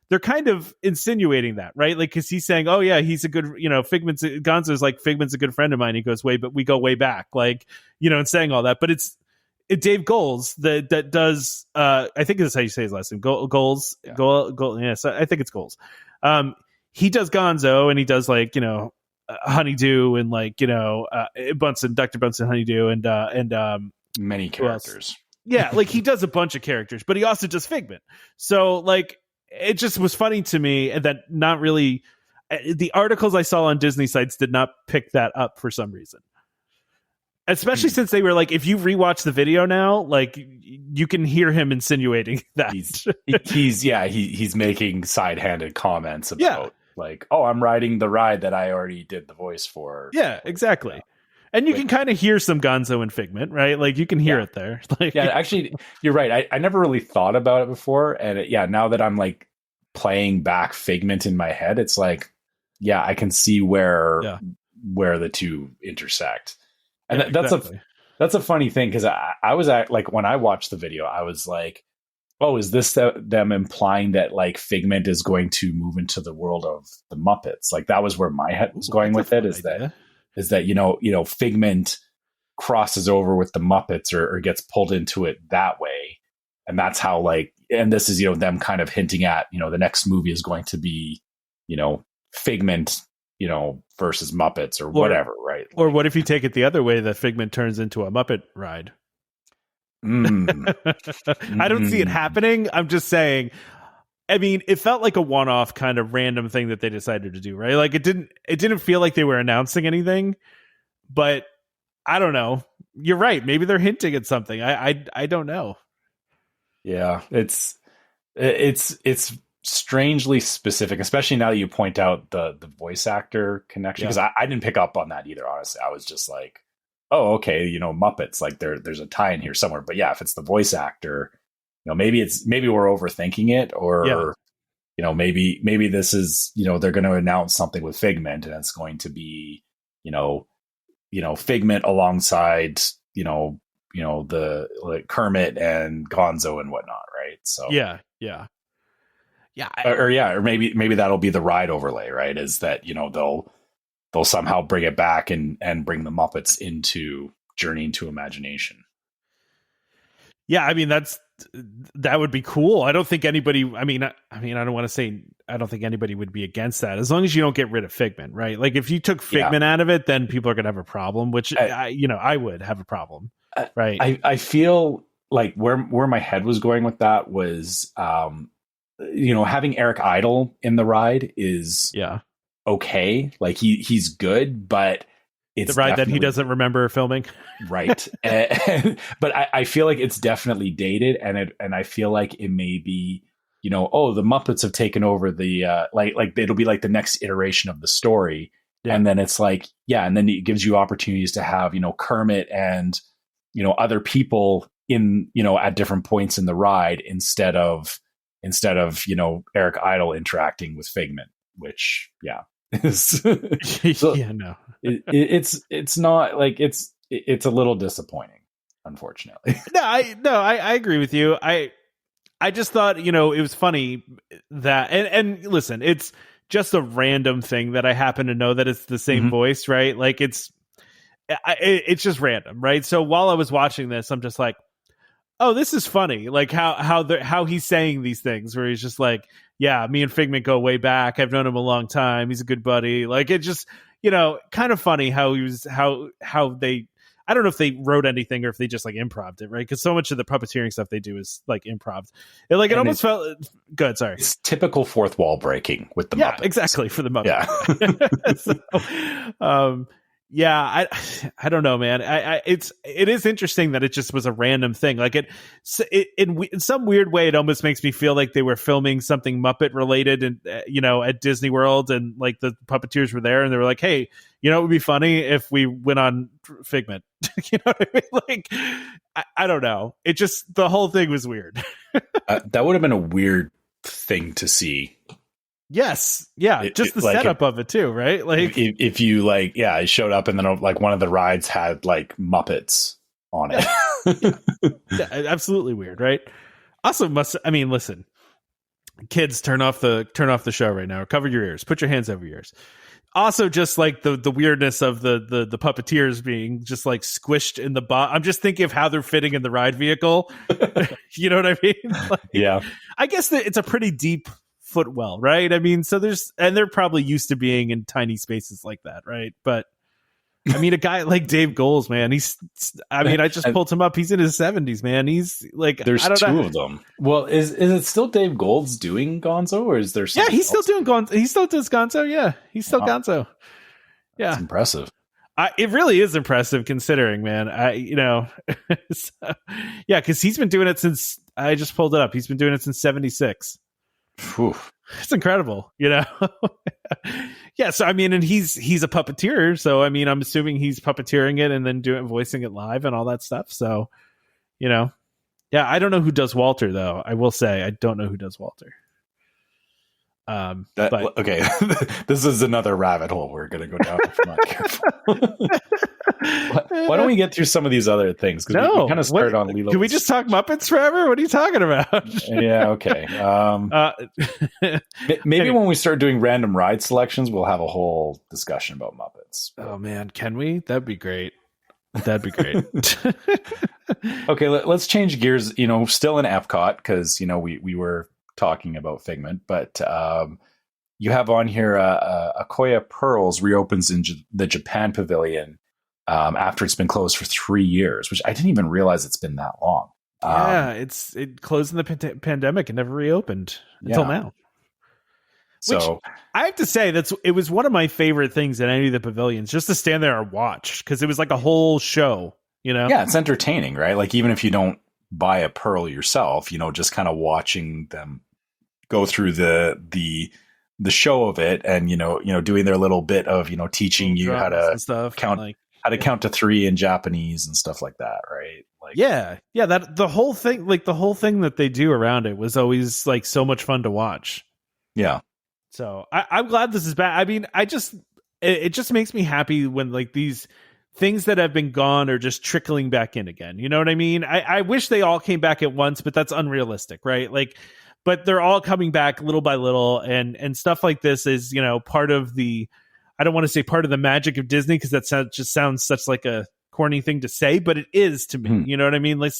they're kind of insinuating that, right? Like, because he's saying, oh yeah, he's a good, Gonzo's like, Figment's a good friend of mine. He goes, but we go way back, like, and saying all that. But it's Dave Goelz that does, I think that's how you say his last name, Goelz. Yeah, so I think it's Goelz. He does Gonzo, and he does like, Honeydew, and like, Dr. Bunsen Honeydew, and many characters. Yeah, like, he does a bunch of characters, but he also does Figment. So like, it just was funny to me that not really, the articles I saw on Disney sites did not pick that up for some reason. Especially since they were like, if you rewatch the video now, like you can hear him insinuating that he's making side-handed comments about like, oh, I'm riding the ride that I already did the voice for. Yeah, exactly. Yeah. And you can kind of hear some Gonzo and Figment, right? Like you can hear it there. Like, yeah, actually, you're right. I never really thought about it before, and now that I'm like playing back Figment in my head, it's like, yeah, I can see where the two intersect. And that's a funny thing, because I was like, when I watched the video, I was like, oh, is this them implying that like Figment is going to move into the world of the Muppets? Like that was where my head was going with it. Is that you know Figment crosses over with the Muppets or gets pulled into it that way, and that's how like, and this is them kind of hinting at the next movie is going to be Figment versus Muppets or whatever, right? Or what if you take it the other way, that Figment turns into a Muppet ride? I don't see it happening. I'm just saying, I mean, it felt like a one-off kind of random thing that they decided to do, right? Like it didn't feel like they were announcing anything, but I don't know. You're right. Maybe they're hinting at something. I don't know. Yeah, it's strangely specific, especially now that you point out the voice actor connection, because I didn't pick up on that either, honestly. I was just like, oh, okay, Muppets, like there's a tie in here somewhere. But yeah, if it's the voice actor, maybe we're overthinking it, or maybe this is they're going to announce something with Figment, and it's going to be Figment alongside the like Kermit and Gonzo and whatnot, right? So yeah. Or maybe that'll be the ride overlay, right? Is that they'll somehow bring it back and bring the Muppets into Journey into Imagination. Yeah, I mean that would be cool. I don't think anybody. I mean, I don't want to say I don't think anybody would be against that, as long as you don't get rid of Figment, right? Like if you took Figment out of it, then people are gonna have a problem. Which I would have a problem, right? I feel like where my head was going with that was, having Eric Idle in the ride is okay. Like he's good, but it's the ride that he doesn't remember filming. Right. But I feel like it's definitely dated, and I feel like it may be, the Muppets have taken over the, like it'll be like the next iteration of the story. Yeah. And then it's like, and then it gives you opportunities to have, Kermit and, other people in, at different points in the ride instead of Eric Idle interacting with Figment, which is it's not like it's a little disappointing, unfortunately. I agree with you. I just thought it was funny that and listen, it's just a random thing that I happen to know that it's the same voice, right? Like it's just random, right? So while I was watching this, I'm just like, oh, this is funny. Like how he's saying these things, where he's just like, yeah, me and Figment go way back. I've known him a long time. He's a good buddy. Like it just, kind of funny how he was, how they, I don't know if they wrote anything or if they just like improv it, right? Because so much of the puppeteering stuff they do is like improv. It almost felt good. Sorry, it's typical fourth wall breaking with the Muppets. Exactly, for the Muppets. Yeah. I don't know, man. It is interesting that it just was a random thing. Like it in some weird way, it almost makes me feel like they were filming something Muppet related, and at Disney World, and like the puppeteers were there, and they were like, "Hey, it would be funny if we went on Figment." You know what I mean? Like, I don't know. It just, the whole thing was weird. That would have been a weird thing to see. Yes. Yeah. Just the setup of it too, right? Like if you it showed up and then like one of the rides had like Muppets on it. Yeah, absolutely weird, right? Also listen, kids, turn off the show right now. Cover your ears. Put your hands over your ears. Also, just like the weirdness of the puppeteers being just like squished in the I'm just thinking of how they're fitting in the ride vehicle. You know what I mean? Like, yeah. I guess that it's a pretty deep footwell, right? I mean, so they're probably used to being in tiny spaces like that, right? But I mean, a guy like Dave Goelz, man, I just pulled him up. He's in his 70s, man. He's like, there's two of them. Well, is it still Dave Goelz doing Gonzo, or is there? Yeah, he's still doing Gonzo. He still does Gonzo. Yeah, he's still Gonzo. Yeah, that's impressive. It really is impressive considering, man. So, yeah, because he's been doing it since I just pulled it up. He's been doing it since '76. It's incredible, Yeah, so I mean, and he's a puppeteer, so I mean, I'm assuming he's puppeteering it and then voicing it live and all that stuff. So, yeah, I don't know who does Walter though. I will say I don't know who does Walter. But okay, this is another rabbit hole we're going to go down if we're not careful. Why don't we get through some of these other things? Because we kind of started on Lilo. Can we just talk Muppets forever? What are you talking about? Yeah, okay. Maybe when we start doing random ride selections, we'll have a whole discussion about Muppets. Oh man, can we? That'd be great. Okay, let's change gears. Still in Epcot because we were talking about Figment, but you have on here Akoya Pearls reopens in the Japan Pavilion after it's been closed for 3 years, which I didn't even realize it's been that long. Yeah, it closed in the pandemic and never reopened until now. So which, I have to say it was one of my favorite things in any of the pavilions, just to stand there and watch, because it was like a whole show. Yeah, it's entertaining, right? Like even if you don't buy a pearl yourself, just kind of watching them go through the show of it, and doing their little bit of teaching you how to count to 3 in Japanese and stuff like that, right? Like that the whole thing that they do around it was always like so much fun to watch. Yeah. So I'm glad this is back. I mean, it just makes me happy when like these things that have been gone are just trickling back in again. You know what I mean? I wish they all came back at once, but that's unrealistic, right? Like, but they're all coming back little by little, and stuff like this is, part of the, I don't want to say part of the magic of Disney, because that just sounds such like a corny thing to say, but it is to me. You know what I mean? Like,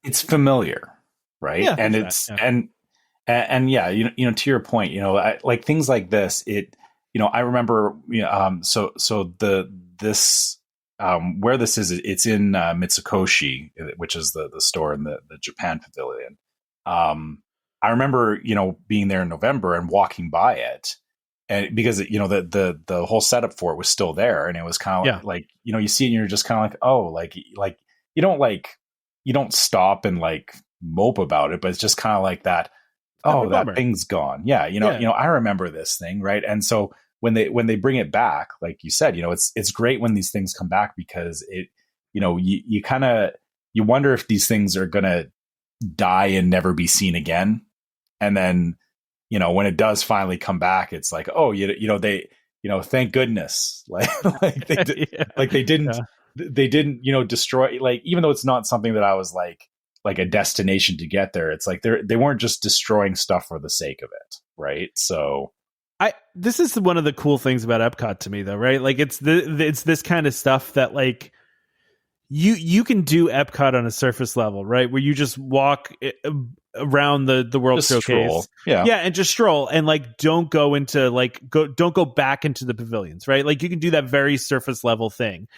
it's familiar, right? Yeah, and it's and yeah, to your point, like things like this, I remember, this where this is, it's in Mitsukoshi, which is the store in the Japan Pavilion. I remember, being there in November and walking by it, and because the whole setup for it was still there, and it was kind of like you see it and you're just kind of like, oh, like you don't stop and like mope about it, but it's just kind of like that. Oh, that thing's gone. Yeah, I remember this thing, right? And so when they bring it back, like you said, it's great when these things come back, because it, you kind of, you wonder if these things are gonna die and never be seen again. And then, when it does finally come back, it's like, oh, they, thank goodness, like they didn't destroy, like, even though it's not something that I was like a destination to get there, it's like they weren't just destroying stuff for the sake of it, right? So this is one of the cool things about Epcot to me, though, right? Like it's this kind of stuff that like you can do Epcot on a surface level, right? Where you just walk around the World just Showcase, stroll. and just stroll, and like don't go back into the pavilions, right? Like you can do that very surface level thing,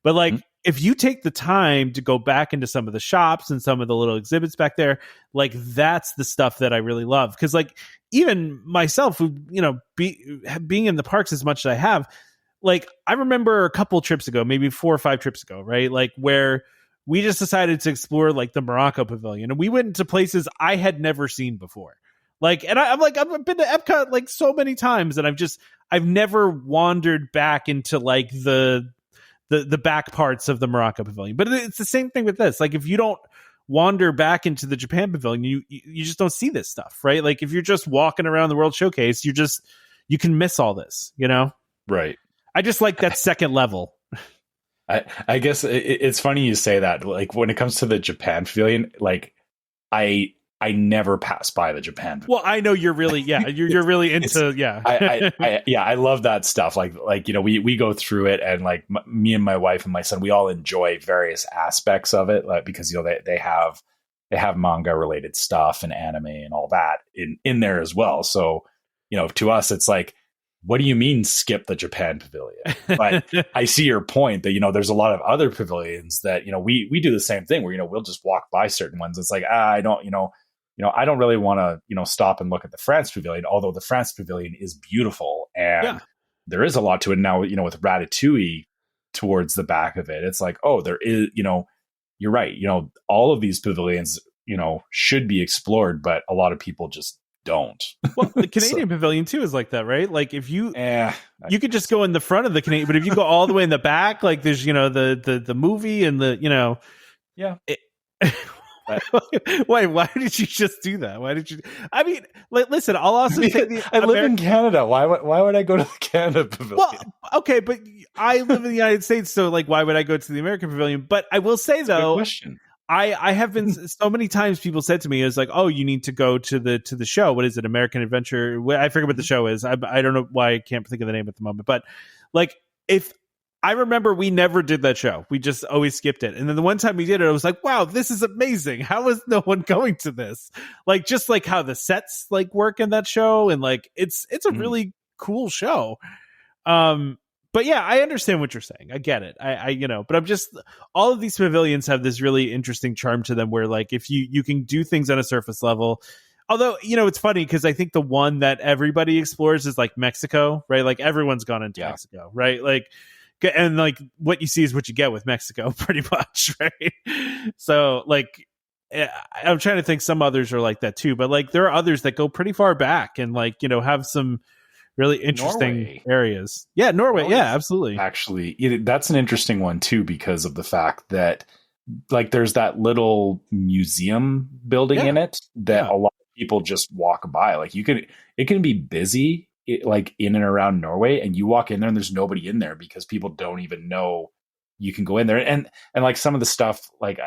but like if you take the time to go back into some of the shops and some of the little exhibits back there, like that's the stuff that I really love. Because like even myself, who being in the parks as much as I have, like I remember a couple trips ago, maybe 4 or 5 trips ago, right? Like where we just decided to explore like the Morocco Pavilion, and we went into places I had never seen before. Like, and I've been to Epcot like so many times, and I've never wandered back into like the back parts of the Morocco Pavilion. But it's the same thing with this. Like if you don't wander back into the Japan Pavilion, you just don't see this stuff, right? Like if you're just walking around the World Showcase, you can miss all this, Right. I just like that second level. I guess it's funny you say that. Like when it comes to the Japan Pavilion, like I never pass by the Japan. Well, I know you're really, you're really into, I love that stuff. Like, we go through it, and like me and my wife and my son, we all enjoy various aspects of it, like, because, they have manga related stuff and anime and all that in there as well. So, to us, it's like, what do you mean skip the Japan Pavilion? But I see your point that, there's a lot of other pavilions that, we do the same thing where, we'll just walk by certain ones. It's like, I don't really want to, stop and look at the France Pavilion, although the France Pavilion is beautiful. And, there is a lot to it now, with Ratatouille towards the back of it. It's like, oh, there is, you're right. All of these pavilions, should be explored, but a lot of people just don't. Well, the Canadian pavilion too is like that, right? Like if you could just go in the front of the Canadian, but if you go all the way in the back, like there's, the movie and the, yeah. Why did you just do that? Why did you? I mean, listen. I'll also say I live in Canada. Why would I go to the Canada Pavilion? Well, okay, but I live in the United States, so like, why would I go to the American Pavilion? But I will say though, question. I have been so many times people said to me, "It's like, oh, you need to go to the show. What is it? American Adventure? I forget what the show is. I don't know why I can't think of the name at the moment. But like, if I remember, we never did that show. We just always skipped it. And then the one time we did it, I was like, wow, this is amazing. How is no one going to this? Like, just like how the sets like work in that show. And like, it's a really cool show. But yeah, I understand what you're saying. I get it. But I'm just, all of these pavilions have this really interesting charm to them where like, if you can do things on a surface level, although, it's funny because I think the one that everybody explores is like Mexico, right? Like everyone's gone into Mexico, right? Like, and like what you see is what you get with Mexico pretty much, right? So like, I'm trying to think, some others are like that too, but like there are others that go pretty far back and like, have some really interesting areas. Yeah, Norway. Yeah, absolutely. Actually, that's an interesting one too, because of the fact that like there's that little museum building in it that a lot of people just walk by. Like it can be busy like in and around Norway, and you walk in there and there's nobody in there because people don't even know you can go in there. And like some of the stuff, like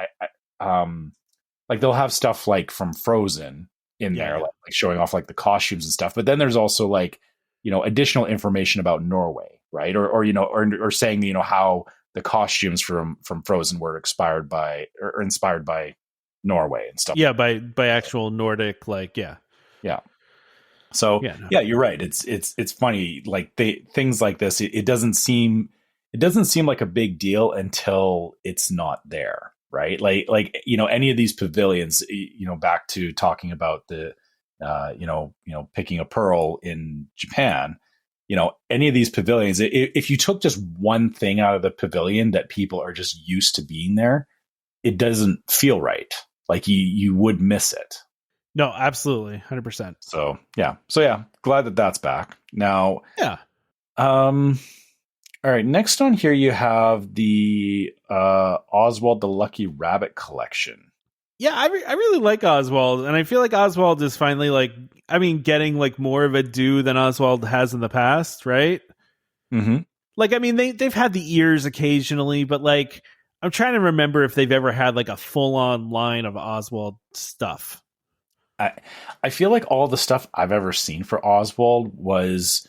like they'll have stuff like from Frozen in there, like showing off like the costumes and stuff. But then there's also like, additional information about Norway, right? Or saying, how the costumes from Frozen were inspired by Norway and stuff. Yeah, by actual Nordic, like yeah. So you're right. It's funny. Like things like this, it doesn't seem like a big deal until it's not there, right? Like any of these pavilions, back to talking about the picking a pearl in Japan, any of these pavilions, if you took just one thing out of the pavilion that people are just used to being there, it doesn't feel right. Like you would miss it. No, absolutely. 100%. So glad that that's back now. Yeah. All right. Next on here, you have the Oswald the Lucky Rabbit collection. Yeah, I really like Oswald, and I feel like Oswald is finally getting like more of a due than Oswald has in the past, right? Mm-hmm. Like, I mean, they've had the ears occasionally, but like, I'm trying to remember if they've ever had like a full on line of Oswald stuff. I feel like all the stuff I've ever seen for Oswald was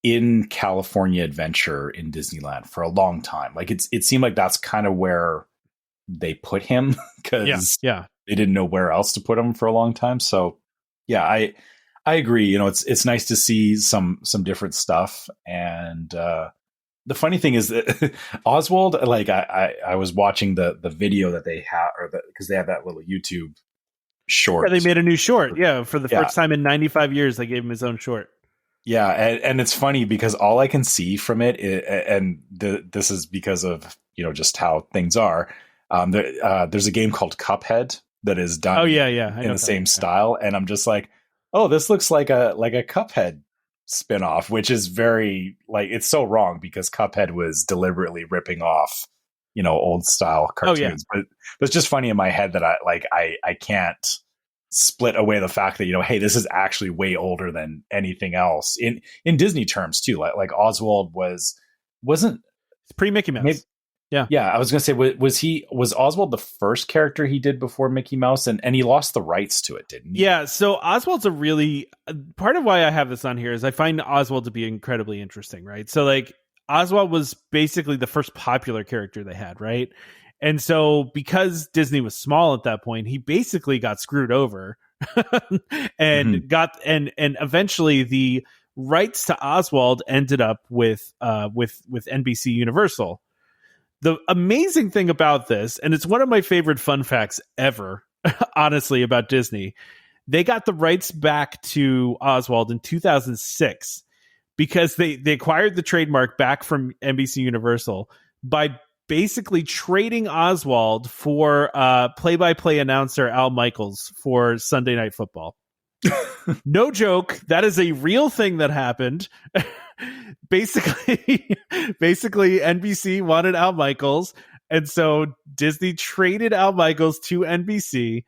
in California Adventure in Disneyland for a long time. Like it seemed like that's kind of where they put him because they didn't know where else to put him for a long time. So yeah, I agree. It's nice to see some different stuff. And the funny thing is that Oswald, like I was watching the video that they have, because they have that little YouTube short. Yeah, they made a new short. Yeah, for the first time in 95 years, they gave him his own short. Yeah, and it's funny because all I can see from it, this is because of just how things are. There's a game called Cuphead that is done. In the same style, and I'm just like, oh, this looks like a Cuphead spinoff, which is very like it's so wrong because Cuphead was deliberately ripping off old style cartoons. But it's just funny in my head that I can't split away the fact that hey, this is actually way older than anything else in Disney terms too. Like Oswald wasn't pre Mickey Mouse. I was gonna say, was Oswald the first character he did before Mickey Mouse, and he lost the rights to it, didn't he? Yeah, so Oswald's a really part of why I have this on here is I find Oswald to be incredibly interesting, right? So like Oswald was basically the first popular character they had, right? And so because Disney was small at that point, he basically got screwed over and and eventually the rights to Oswald ended up with NBC Universal. The amazing thing about this, and it's one of my favorite fun facts ever, honestly, about Disney, they got the rights back to Oswald in 2006. because they acquired the trademark back from NBC Universal by basically trading Oswald for play-by-play announcer Al Michaels for Sunday Night Football. No joke. That is a real thing that happened. Basically, NBC wanted Al Michaels, and so Disney traded Al Michaels to NBC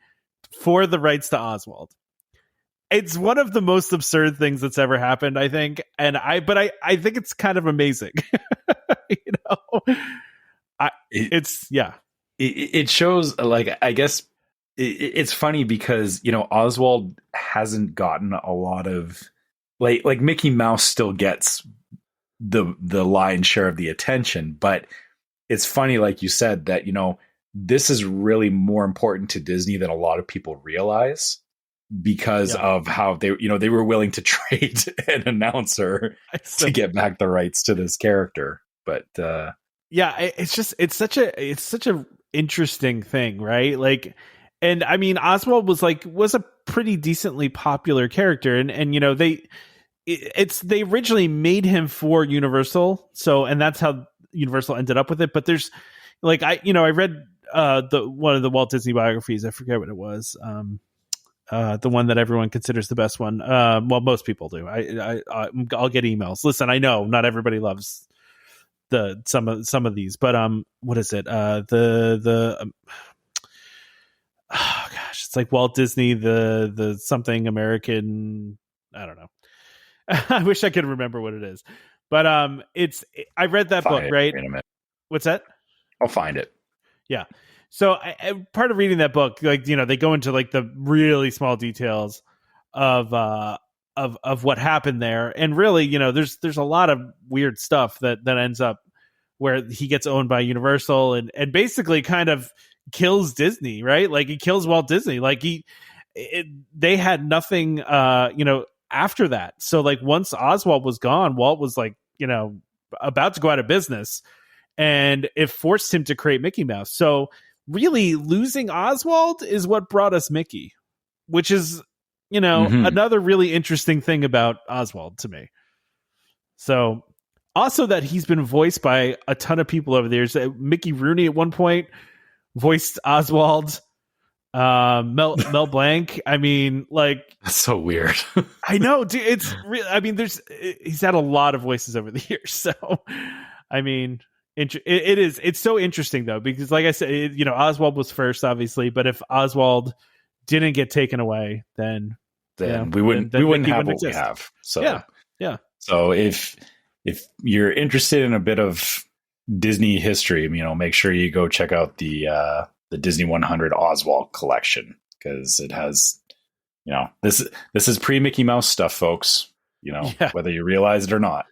for the rights to Oswald. It's one of the most absurd things that's ever happened, I think. And I think it's kind of amazing. It shows, like, I guess it's funny because, Oswald hasn't gotten a lot of like Mickey Mouse still gets the lion's share of the attention, but it's funny, like you said, that, this is really more important to Disney than a lot of people realize, because of how they were willing to trade an announcer to get back the rights to this character. But it's such a interesting thing, right? Like, and I mean, Oswald was a pretty decently popular character, and they originally made him for Universal, and that's how Universal ended up with it. But there's I read one of the Walt Disney biographies. I forget what it was. The one that everyone considers the best one. Well, most people do. I'll get emails. Listen, I know not everybody loves some of these, but what is it? Oh gosh, it's like Walt Disney, the something American. I don't know. I wish I could remember what it is, but I read that book, right? Wait a minute. What's that? I'll find it. Yeah. So part of reading that book, they go into the really small details of what happened there, and really, there's a lot of weird stuff that ends up where he gets owned by Universal and basically kind of kills Disney, right? Like, he kills Walt Disney. Like, they had nothing, after that. So once Oswald was gone, Walt was about to go out of business, and it forced him to create Mickey Mouse. So really, losing Oswald is what brought us Mickey, which is, another really interesting thing about Oswald to me. So also that he's been voiced by a ton of people over the years. Mickey Rooney at one point voiced Oswald. Mel Blanc. I mean, that's so weird. I know, dude. It's real. I mean, he's had a lot of voices over the years. So, I mean, it's so interesting though, because like I said, Oswald was first, obviously, but if Oswald didn't get taken away, then we wouldn't have what we have. So yeah. So if you're interested in a bit of Disney history, make sure you go check out the Disney 100 Oswald collection, because it has, this is pre-Mickey Mouse stuff, folks. Whether you realize it or not.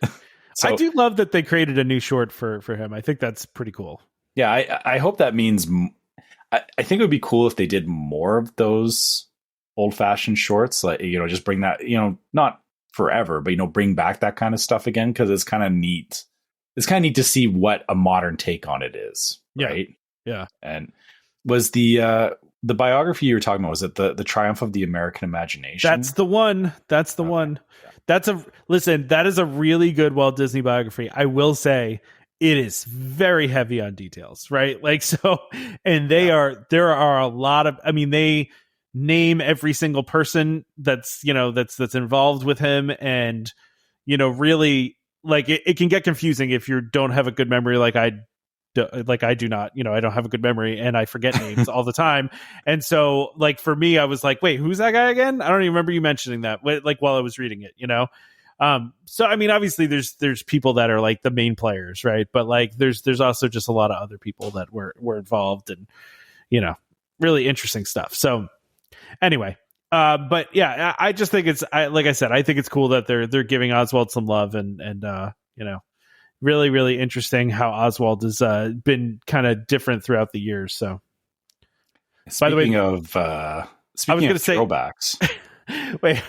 So, I do love that they created a new short for him. I think that's pretty cool. Yeah, I hope that means. I think it would be cool if they did more of those old-fashioned shorts. Just bring that. Not forever, but bring back that kind of stuff again, because it's kind of neat. It's kind of neat to see what a modern take on it is. Right? Yeah. And was the biography you were talking about, was it the Triumph of the American Imagination? That's the one. That's the one. Yeah. That is a really good Walt Disney biography. I will say it is very heavy on details, right? And there are a lot of, they name every single person that's involved with him. And, really it can get confusing if you don't have a good memory. I do not, I don't have a good memory, and I forget names all the time. And so for me, I was like, wait, who's that guy again? I don't even remember you mentioning that while I was reading it, So, obviously there's people that are the main players, right? But there's also just a lot of other people that were involved, and, really interesting stuff. So anyway, but yeah, I just think like I said, I think it's cool that they're giving Oswald some love, and really, really interesting how Oswald has been kind of different throughout the years. So, speaking of throwbacks, wait,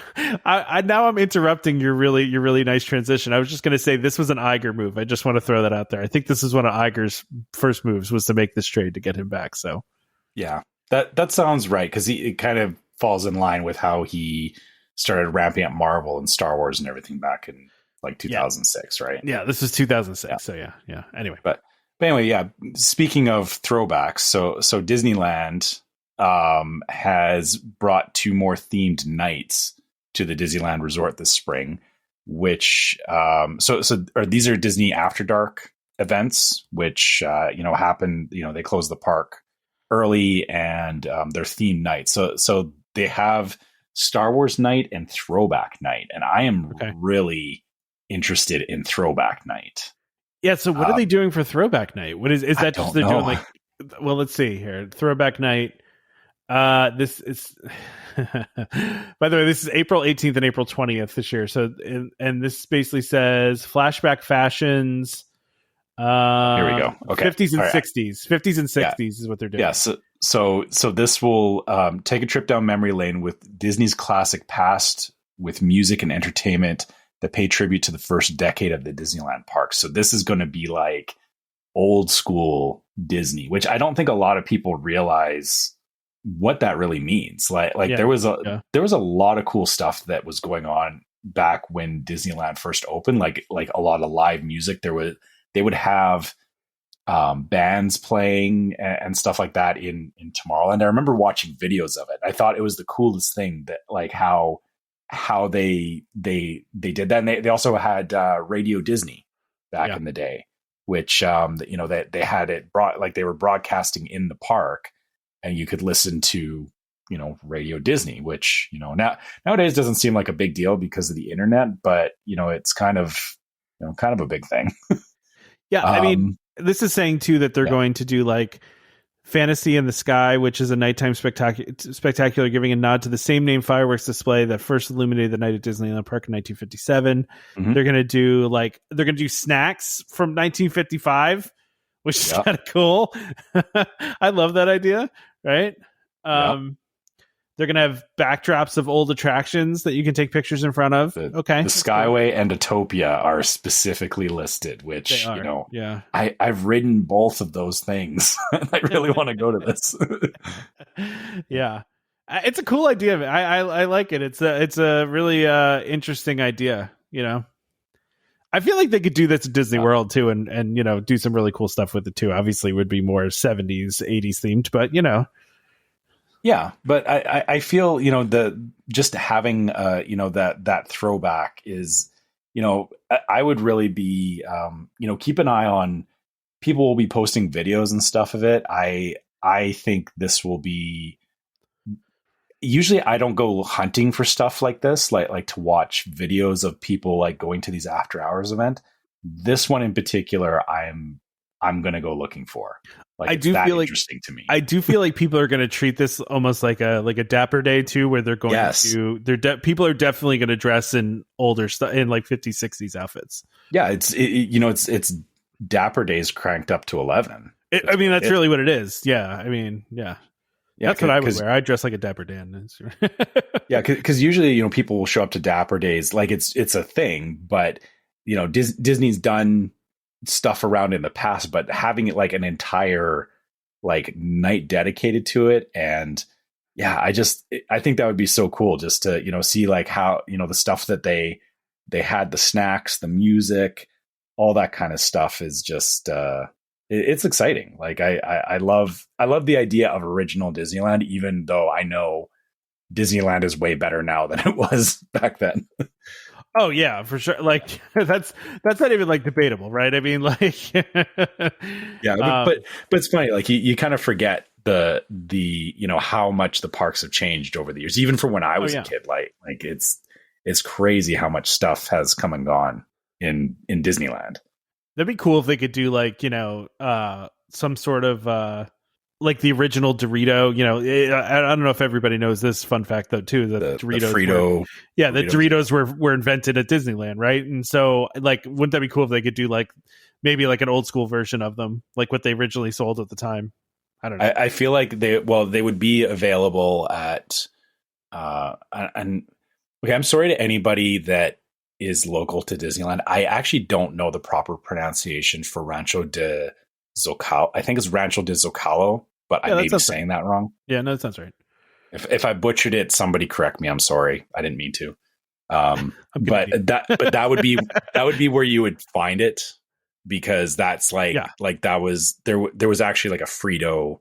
now I'm interrupting your really nice transition. I was just going to say this was an Iger move. I just want to throw that out there. I think this is one of Iger's first moves, was to make this trade to get him back. So, yeah, that sounds right, because it kind of falls in line with how he started ramping up Marvel and Star Wars and everything back in like 2006, right? Yeah, this is 2006. Yeah. So yeah. Anyway, but anyway, yeah. Speaking of throwbacks, so Disneyland has brought 2 more themed nights to the Disneyland Resort this spring, which these are Disney After Dark events, which happen. They close the park early, and they're themed nights. So they have Star Wars night and Throwback night, and I am really interested in Throwback night. Yeah. So what are they doing for Throwback night? What is that? Just they're doing like? Well, let's see here. Throwback night. This is, by the way, this is April 18th and April 20th this year. So, and this basically says flashback fashions. Here we go. Okay. 50s and 60s. 50s and 60s is what they're doing. Yeah. So this will take a trip down memory lane with Disney's classic past with music and entertainment that pay tribute to the first decade of the Disneyland park. So this is going to be like old school Disney, which I don't think a lot of people realize what that really means. There was a lot of cool stuff that was going on back when Disneyland first opened, like a lot of live music. They would have bands playing and stuff like that in Tomorrowland. I remember watching videos of it. I thought it was the coolest thing that like how they did that. And they also had Radio Disney back in the day, which they had it they were broadcasting in the park, and you could listen to Radio Disney, which nowadays doesn't seem like a big deal because of the internet, but it's kind of a big thing. Yeah, I mean, this is saying too that they're going to do like Fantasy in the Sky, which is a nighttime spectacular giving a nod to the same name fireworks display that first illuminated the night at Disneyland Park in 1957. Mm-hmm. They're going to do snacks from 1955, which is kind of cool. I love that idea, right? They're going to have backdrops of old attractions that you can take pictures in front of. The Skyway and Autopia are specifically listed, which, I've ridden both of those things. I really want to go to this. Yeah. It's a cool idea. I like it. It's a really interesting idea, I feel like they could do this at Disney World too, and do some really cool stuff with it too. Obviously, it would be more 70s, 80s themed, but Yeah, but I feel just having that throwback is I would really be keep an eye on, people will be posting videos and stuff of it. I think this will be, usually I don't go hunting for stuff like this, like to watch videos of people like going to these after hours event. This one in particular, I'm going to go looking for. I do feel like interesting to me. I do feel like people are going to treat this almost like a Dapper Day too, where they're going to people are definitely going to dress in older stuff, in like 50s, 60s outfits. Yeah, it's Dapper Days cranked up to 11. That's really what it is. Yeah, I mean, yeah. That's what I would wear. I dress like a Dapper Dan. Yeah, because usually people will show up to Dapper Days like it's a thing, but Disney's done stuff around in the past, but having it like an entire like night dedicated to it, and I think that would be so cool just to see like how the stuff that they had, the snacks, the music, all that kind of stuff is just it's exciting. Like I love the idea of original Disneyland, even though I know Disneyland is way better now than it was back then. Oh yeah, for sure. Like that's not even like debatable, right? I mean, like, yeah, but it's funny. Like you kind of forget the how much the parks have changed over the years, even from when I was a kid. Like it's crazy how much stuff has come and gone in Disneyland. That'd be cool if they could do like some sort of like the original Dorito, I don't know if everybody knows this fun fact though too. The Doritos, the Doritos were invented at Disneyland, right? And so, like, wouldn't that be cool if they could do like maybe like an old school version of them, like what they originally sold at the time? I don't know. I feel like they would be available at, and okay, I'm sorry to anybody that is local to Disneyland. I actually don't know the proper pronunciation for Rancho de Zocalo. I think it's Rancho de Zocalo. But I may be saying that wrong. Yeah, no, that sounds right. If I butchered it, somebody correct me. I'm sorry. I didn't mean to. But that would be where you would find it, because that's like that was there was actually like a Frito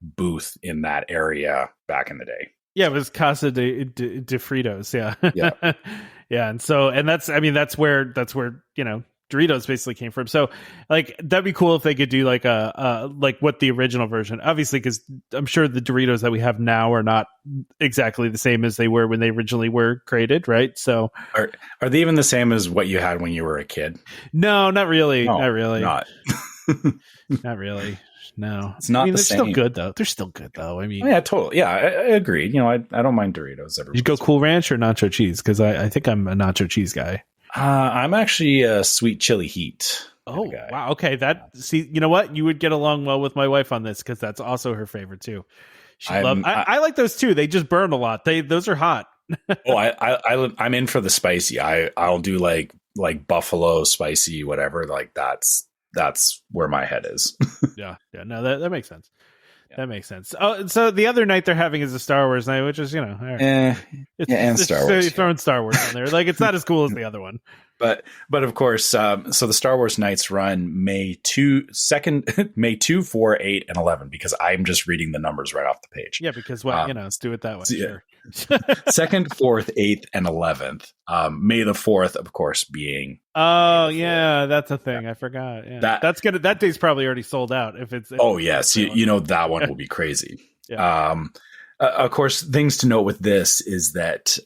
booth in that area back in the day. Yeah, it was Casa de Fritos. Yeah. Yeah. Yeah. And that's where Doritos basically came from. So like, that'd be cool if they could do like like what the original version, obviously, because I'm sure the Doritos that we have now are not exactly the same as they were when they originally were created. Right. So are they even the same as what you had when you were a kid? No, not really. No, not really. Not really. No, it's not. They're same. still good though. They're still good though. I mean, yeah, totally. Yeah, I agreed. I don't mind Doritos. You go Cool Ranch or nacho cheese? Because I think I'm a nacho cheese guy. I'm actually a sweet chili heat. Oh, wow. Okay. See, you know what? You would get along well with my wife on this, because that's also her favorite too. I like those too. They just burn a lot. Those are hot. I'm in for the spicy. I'll do like buffalo spicy, whatever. Like that's where my head is. Yeah. No, that makes sense. Yeah. That makes sense. Oh, so the other night they're having is a Star Wars night, which is, all right. And Star Wars. So throwing Star Wars on there. Like, it's not as cool as the other one. But of course, so the Star Wars nights run May 2, 4, 8, and 11, because I'm just reading the numbers right off the page. Yeah, because let's do it that way. Sure. 2nd, 4th, 8th, and 11th. May the 4th, of course, being. Oh yeah, that's a thing. Yeah. I forgot. Yeah. That day's probably already sold out. If yes, that one will be crazy. Yeah. Of course, things to note with this is that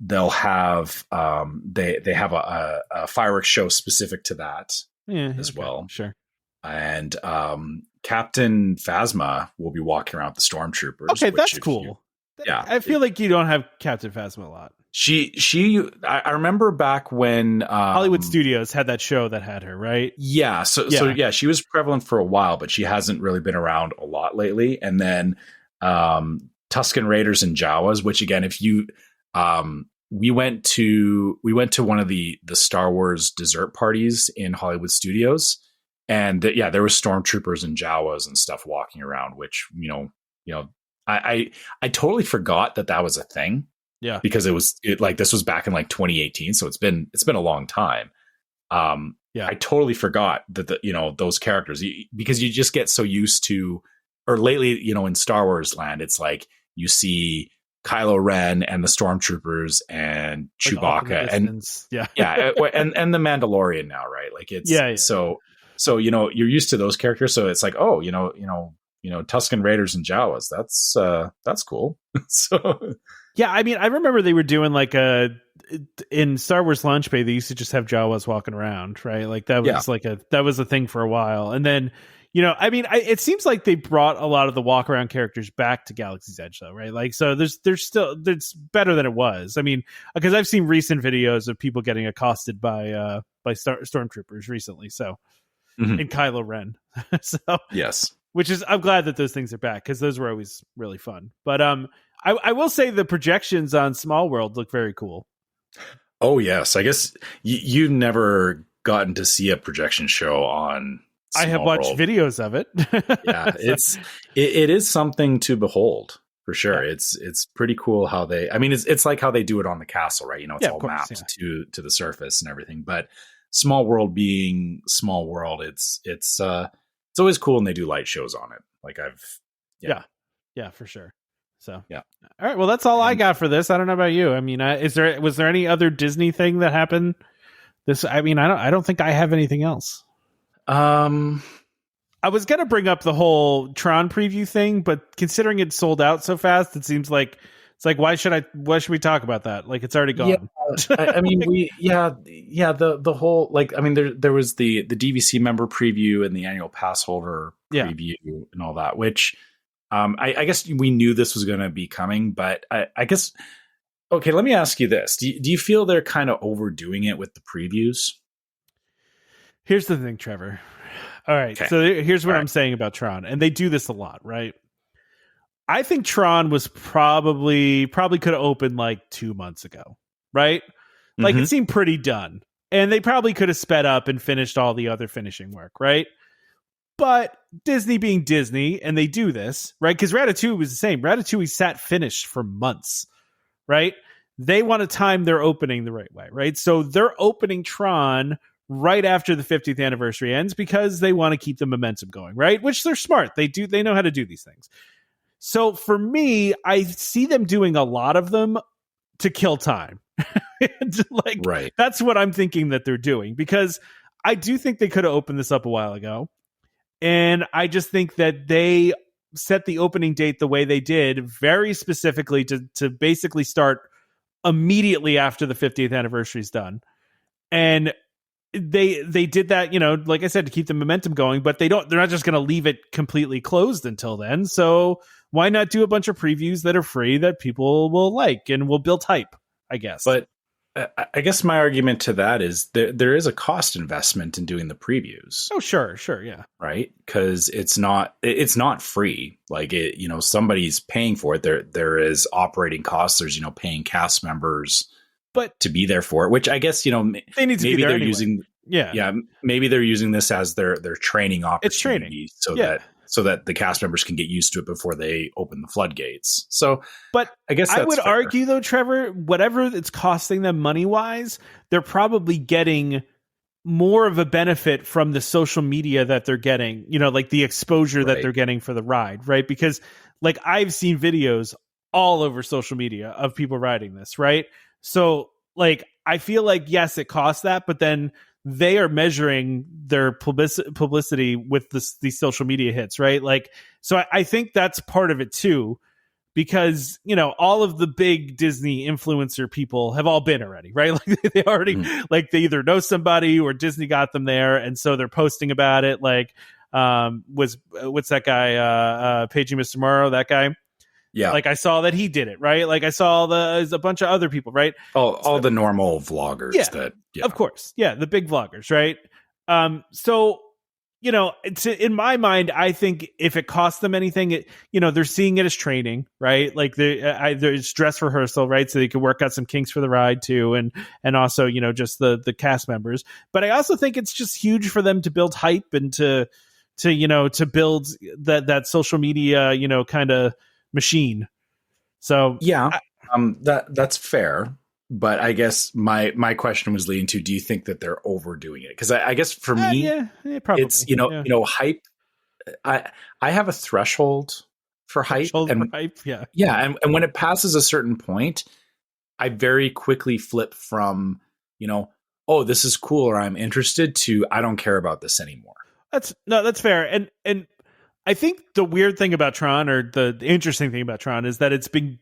they'll have they have a fireworks show specific to that as well. Sure. And Captain Phasma will be walking around with the stormtroopers. Okay, that's cool. I feel like you don't have Captain Phasma a lot. I remember back when Hollywood Studios had that show that had her, right? Yeah. So she was prevalent for a while, but she hasn't really been around a lot lately. And then Tusken Raiders and Jawas, which again, if you we went to one of the Star Wars dessert parties in Hollywood Studios, and there was stormtroopers and Jawas and stuff walking around, which I totally forgot that was a thing. Yeah, because this was back in like 2018, so it's been a long time. I totally forgot that those characters, because you just get so used to, or lately, in Star Wars land, it's like you see Kylo Ren and the stormtroopers and Chewbacca and and the Mandalorian now, right? Like it's so you're used to those characters, so it's like, oh, Tusken Raiders and Jawas, that's cool. So yeah, I mean, I remember they were doing like in Star Wars Launch Bay, they used to just have Jawas walking around, right? Like that was that was a thing for a while. And then, it seems like they brought a lot of the walk around characters back to Galaxy's Edge though, right? Like, so there's better than it was. I mean, because I've seen recent videos of people getting accosted by stormtroopers recently. So, and Kylo Ren. So yes. Which is, I'm glad that those things are back, because those were always really fun. But I will say the projections on Small World look very cool. Oh yes, I guess you've never gotten to see a projection show on Small I have watched World. Videos of it. Yeah, it is something to behold for sure. Yeah. It's pretty cool how they. I mean, it's like how they do it on the castle, right? It's all mapped to the surface and everything. But Small World being Small World, it's always cool, and they do light shows on it. Like yeah, for sure. So yeah. All right. Well, that's all I got for this. I don't know about you. I mean, was there any other Disney thing that happened? I don't think I have anything else. I was gonna bring up the whole Tron preview thing, but considering it sold out so fast, it seems like it's like, why should we talk about that? Like, it's already gone. Yeah, I mean, the whole, like, I mean, there was the DVC member preview and the annual pass holder preview and all that, which I guess we knew this was going to be coming, but I guess, okay, let me ask you this. Do you feel they're kind of overdoing it with the previews? Here's the thing, Trevor. All right. Okay. So here's what I'm saying about Tron. And they do this a lot, right? I think Tron was probably could have opened like 2 months ago, right? Like, it seemed pretty done. And they probably could have sped up and finished all the other finishing work, right? But Disney being Disney, and they do this, right? Because Ratatouille was the same. Ratatouille sat finished for months, right? they want to time their opening the right way, right? So they're opening Tron right after the 50th anniversary ends because they want to keep the momentum going, right? Which they're smart. They know how to do these things. So for me, I see them doing a lot of them to kill time. Like, right. That's what I'm thinking that they're doing, because I do think they could have opened this up a while ago. And I just think that they set the opening date the way they did very specifically to basically start immediately after the 50th anniversary is done. And they did that, like I said, to keep the momentum going, but they're not just going to leave it completely closed until then. So why not do a bunch of previews that are free that people will like and will build hype, I guess. But I guess my argument to that is there is a cost investment in doing the previews. Oh, sure. Yeah. Right. Because it's not free. Like somebody's paying for it. There is operating costs. There's, paying cast members but to be there for it, which I guess, they need to maybe be there they're anyway. using. Yeah. Maybe they're using this as their training opportunity. It's training. So that the cast members can get used to it before they open the floodgates. So, but I guess that's I would fair. argue, though, Trevor, whatever it's costing them money wise, they're probably getting more of a benefit from the social media that they're getting, like the exposure that they're getting for the ride, right? Because like I've seen videos all over social media of people riding this, right? So like, I feel like, yes, it costs that, but then they are measuring their publicity with these social media hits, right? Like, so I think that's part of it too, because, all of the big Disney influencer people have all been already, right? Like they already, like they either know somebody or Disney got them there. And so they're posting about it. Like, what's that guy, Paging Mr. Morrow, that guy? Yeah. Like I saw that he did it, right? Like I saw there's a bunch of other people, right? All the normal vloggers of course. Yeah. The big vloggers, right? So, in my mind, I think if it costs them anything, they're seeing it as training, right? Like there's dress rehearsal, right? So they can work out some kinks for the ride too. And also, just the cast members. But I also think it's just huge for them to build hype and to build that social media, kind of machine. So that's fair, but I guess my question was leading to, do you think that they're overdoing it? Because I guess for me, probably. It's hype. I have a threshold for hype, and when it passes a certain point, I very quickly flip from oh, this is cool, or I'm interested, to I don't care about this anymore. That's fair. And I think the weird thing about Tron, or the interesting thing about Tron, is that it's been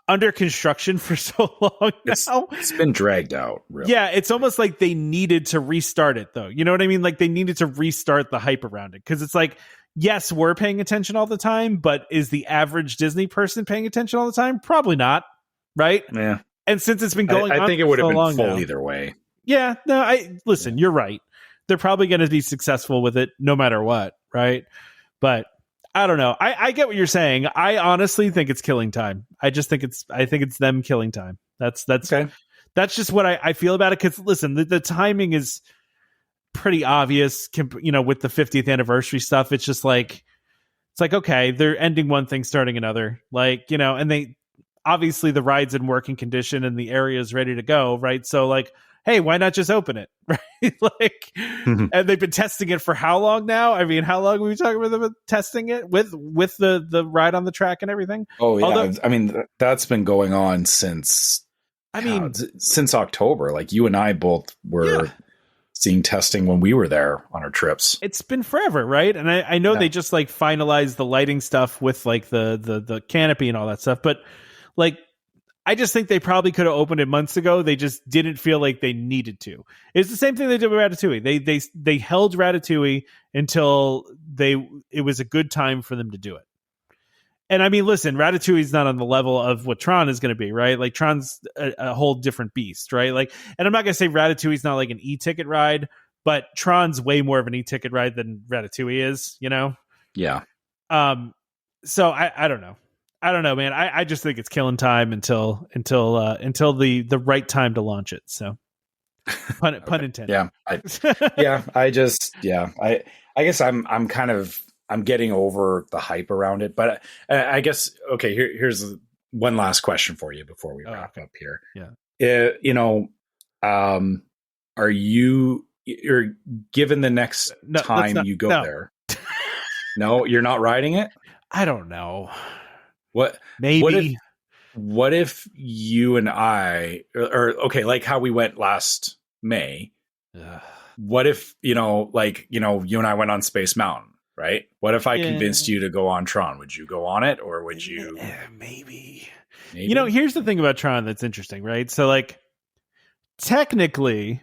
under construction for so long now. It's been dragged out, really. Yeah, it's almost like they needed to restart it, though. You know what I mean? Like they needed to restart the hype around it. Because it's like, yes, we're paying attention all the time, but is the average Disney person paying attention all the time? Probably not, right? Yeah. And since it's been going on I think it would have been full now, either way. Yeah, no, listen, you're right. They're probably going to be successful with it no matter what, right? But I don't know. I get what you're saying. I honestly think it's killing time. I think it's them killing time. That's okay. That's just what I feel about it. Because listen, the timing is pretty obvious. With the 50th anniversary stuff, it's just like, okay, they're ending one thing, starting another. Like, and they obviously the ride's in working condition and the area is ready to go, right? So like, hey, why not just open it? Right? Like, and they've been testing it for how long now? I mean, how long were we talking about them testing it with the ride on the track and everything? Oh yeah. That's been going on since October. Like you and I both were seeing testing when we were there on our trips. It's been forever, right? And I know they just like finalized the lighting stuff with like the canopy and all that stuff, but like, I just think they probably could have opened it months ago. They just didn't feel like they needed to. It's the same thing they did with Ratatouille. They held Ratatouille until it was a good time for them to do it. And I mean, listen, Ratatouille's not on the level of what Tron is going to be, right? Like Tron's a whole different beast, right? Like, and I'm not going to say Ratatouille's not like an e-ticket ride, but Tron's way more of an e-ticket ride than Ratatouille is, Yeah. So I don't know. I don't know, man. I just think it's killing time until the right time to launch it. So, pun intended. Yeah, I guess I'm getting over the hype around it, but I guess okay. Here's one last question for you before we wrap up here. Yeah. Are you're given the next time you go there? No, you're not riding it? I don't know. What? Maybe. What if you and I, or okay, like how we went last May? What if, you and I went on Space Mountain, right? What if I convinced you to go on Tron? Would you go on it, or would you? Maybe. Here's the thing about Tron that's interesting, right? So, like, technically,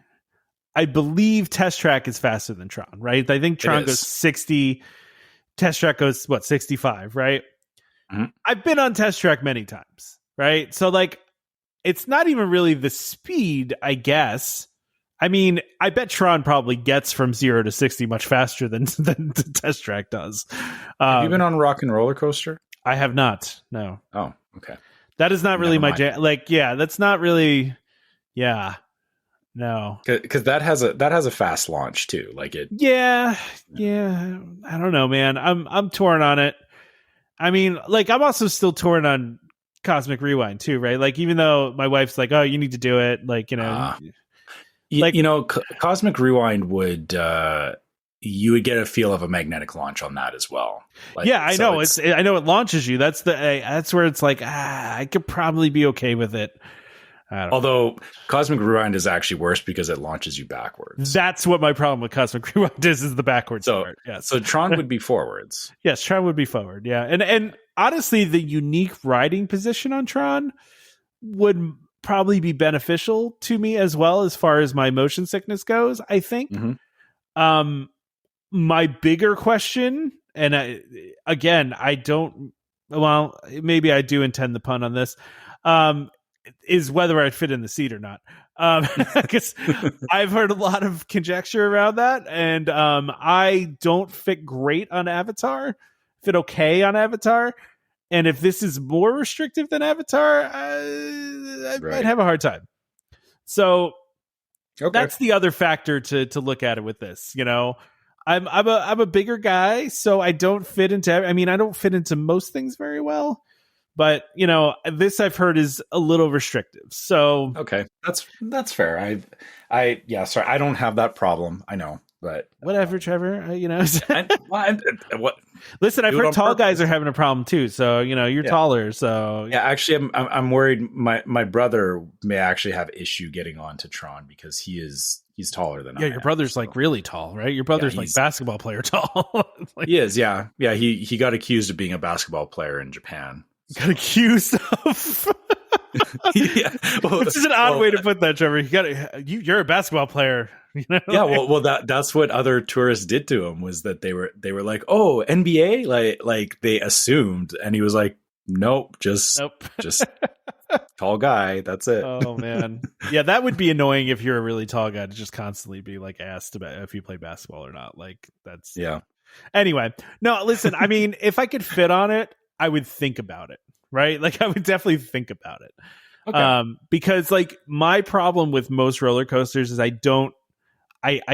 I believe Test Track is faster than Tron, right? I think Tron goes 60. Test Track goes, 65, right? Mm-hmm. I've been on Test Track many times, right? So, like, it's not even really the speed, I guess. I mean, I bet Tron probably gets from 0 to 60 much faster than the Test Track does. Have you been on Rock and Roller Coaster? I have not. No. Oh, okay. That is not really my jam. Like, yeah, that's not really. Yeah. No. Because that has a fast launch too. Like it. Yeah. I don't know, man. I'm torn on it. I mean, like, I'm also still torn on Cosmic Rewind too, right? Like, even though my wife's like, "Oh, you need to do it," like, Cosmic Rewind would you would get a feel of a magnetic launch on that as well. Like, yeah, I know. I know it launches you. That's where it's like, I could probably be okay with it. Although Cosmic Rewind is actually worse because it launches you backwards. That's what my problem with Cosmic Rewind is the backwards part. Yes. So Tron would be forwards. Yes, Tron would be forward. Yeah. And honestly, the unique riding position on Tron would probably be beneficial to me as well, as far as my motion sickness goes, I think. Mm-hmm. My bigger question, and I don't, well, maybe I do intend the pun on this, is whether I'd fit in the seat or not. Because I've heard a lot of conjecture around that, and I don't fit great on Avatar, fit okay on Avatar. And if this is more restrictive than Avatar, I might have a hard time. So that's the other factor to look at it with this. I'm a bigger guy, so I don't fit into. I mean, I don't fit into most things very well. But this I've heard is a little restrictive. So okay, that's fair. Sorry, I don't have that problem. I know, but whatever, Trevor. What? Listen, I've heard tall guys are having a problem too. So you're taller. So yeah, actually, I'm worried. My brother may actually have issue getting onto Tron because he's taller than I am. Yeah, your brother's like really tall, right? Your brother's like basketball player tall. He is. Yeah. He got accused of being a basketball player in Japan. Got accused of. Yeah, which is an odd way to put that, Trevor. You're a basketball player. Yeah, well, that's what other tourists did to him, was that they were like, oh, NBA, like they assumed, and he was like, nope, just tall guy. That's it. Oh man, yeah, that would be annoying if you're a really tall guy to just constantly be like asked about if you play basketball or not. Like that's Anyway, no, listen. I mean, if I could fit on it, I would think about it, right? Like I would definitely think about it. Okay. Because like my problem with most roller coasters is I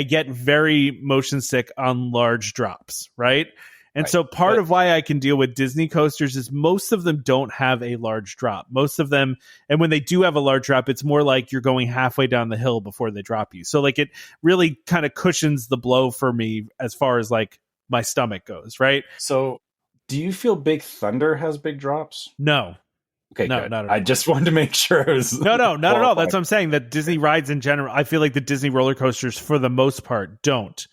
get very motion sick on large drops, right? And so part of why I can deal with Disney coasters is most of them don't have a large drop. Most of them, and when they do have a large drop, it's more like you're going halfway down the hill before they drop you. So like it really kind of cushions the blow for me as far as like my stomach goes, right? So do you feel Big Thunder has big drops? No. Okay, no, good. not at all. I just wanted to make sure it was not at all. That's what I'm saying. That Disney rides in general, I feel like the Disney roller coasters, for the most part, don't.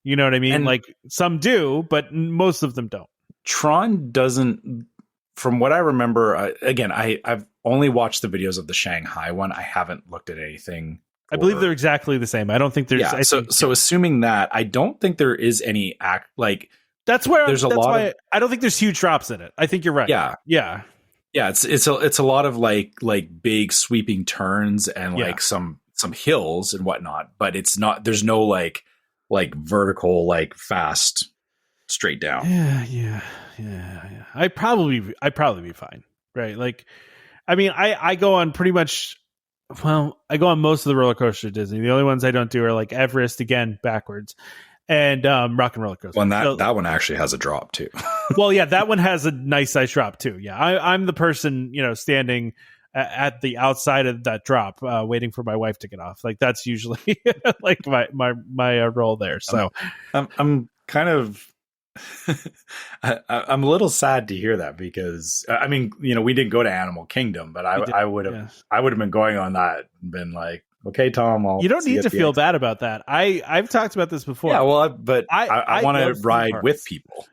You know what I mean? And like some do, but most of them don't. Tron doesn't. From what I remember, I've only watched the videos of the Shanghai one. I haven't looked at anything. I believe they're exactly the same. I don't think there's. Yeah. So assuming that, I don't think there is any That's where there's I don't think there's huge drops in it. I think you're right. Yeah. It's a lot of like big sweeping turns and like some hills and whatnot, but it's not. There's no like vertical fast straight down. Yeah. I'd probably be fine, right? Like, I mean, I go on pretty much. Well, I go on most of the roller coasters at Disney. The only ones I don't do are like Everest, again backwards. and Rock and Roller Coaster. Well, that one actually has a drop too. Well, yeah, that one has a nice size drop too. Yeah, I'm the person, standing at the outside of that drop, waiting for my wife to get off. Like that's usually like my role there. So I'm kind of I'm a little sad to hear that because I mean, we didn't go to Animal Kingdom, but I would have been going on that and been like, okay, Tom, you don't need to feel bad about that. I've talked about this before. Yeah, well, but I want to ride with people.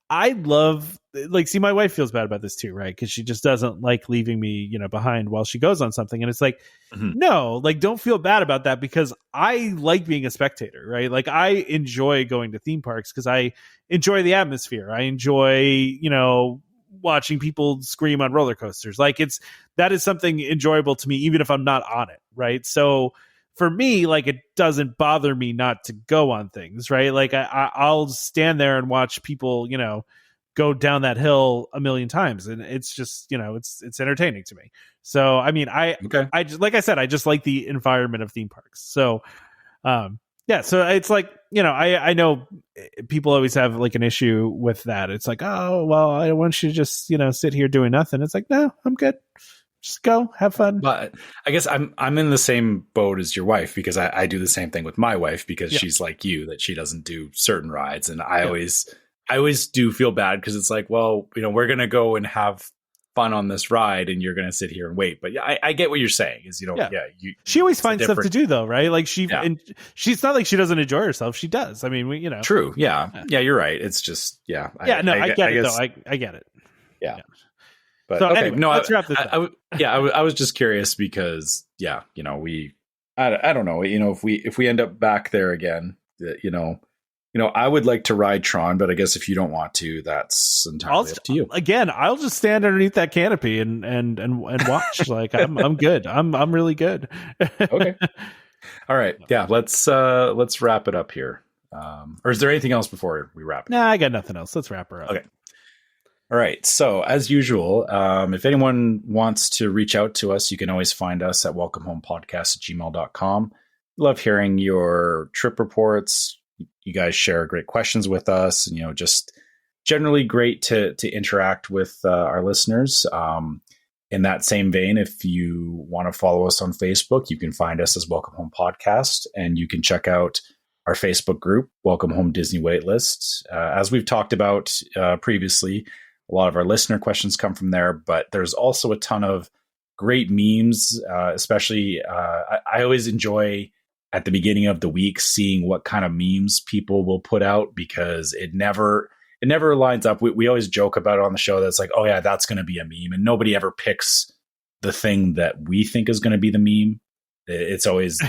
I love, like, see, my wife feels bad about this too, right? Because she just doesn't like leaving me, behind while she goes on something. And it's like, no, like, don't feel bad about that because I like being a spectator, right? Like, I enjoy going to theme parks because I enjoy the atmosphere. I enjoy, watching people scream on roller coasters. Like, that is something enjoyable to me, even if I'm not on it, right? So for me, like, it doesn't bother me not to go on things, right? Like I'll stand there and watch people, go down that hill a million times, and it's just, it's entertaining to me. So I mean, I just, like I said, I just like the environment of theme parks. So yeah, so it's like, I know people always have like an issue with that. It's like, oh well, I want you to just sit here doing nothing. It's like, no, I'm good. Just go have fun. But I guess I'm in the same boat as your wife because I do the same thing with my wife because she's like you, that she doesn't do certain rides. And I always do feel bad because it's like, well, we're going to go and have fun on this ride and you're going to sit here and wait. But yeah, I get what you're saying is, she always finds stuff to do though, right? Like and she's not like she doesn't enjoy herself. She does. I mean, True. Yeah. Yeah, you're right. It's just, yeah. I get it though. I get it. Yeah. But so okay, anyway, no, let's wrap this up. I was just curious because, I don't know, if we end up back there again, I would like to ride Tron, but I guess if you don't want to, that's entirely up to you. Again, I'll just stand underneath that canopy and watch. Like I'm good. I'm really good. Okay. All right. Yeah. Let's wrap it up here. Or is there anything else before we wrap it? Nah, I got nothing else. Let's wrap her up. Okay. All right. So as usual, if anyone wants to reach out to us, you can always find us at welcomehomepodcast@gmail.com. Love hearing your trip reports. You guys share great questions with us, and just generally great to interact with our listeners. In that same vein, if you want to follow us on Facebook, you can find us as Welcome Home Podcast, and you can check out our Facebook group, Welcome Home Disney Waitlist. As we've talked about previously, a lot of our listener questions come from there, but there's also a ton of great memes, especially I always enjoy at the beginning of the week seeing what kind of memes people will put out because it never lines up. We always joke about it on the show that's like, oh yeah, that's going to be a meme, and nobody ever picks the thing that we think is going to be the meme. It's always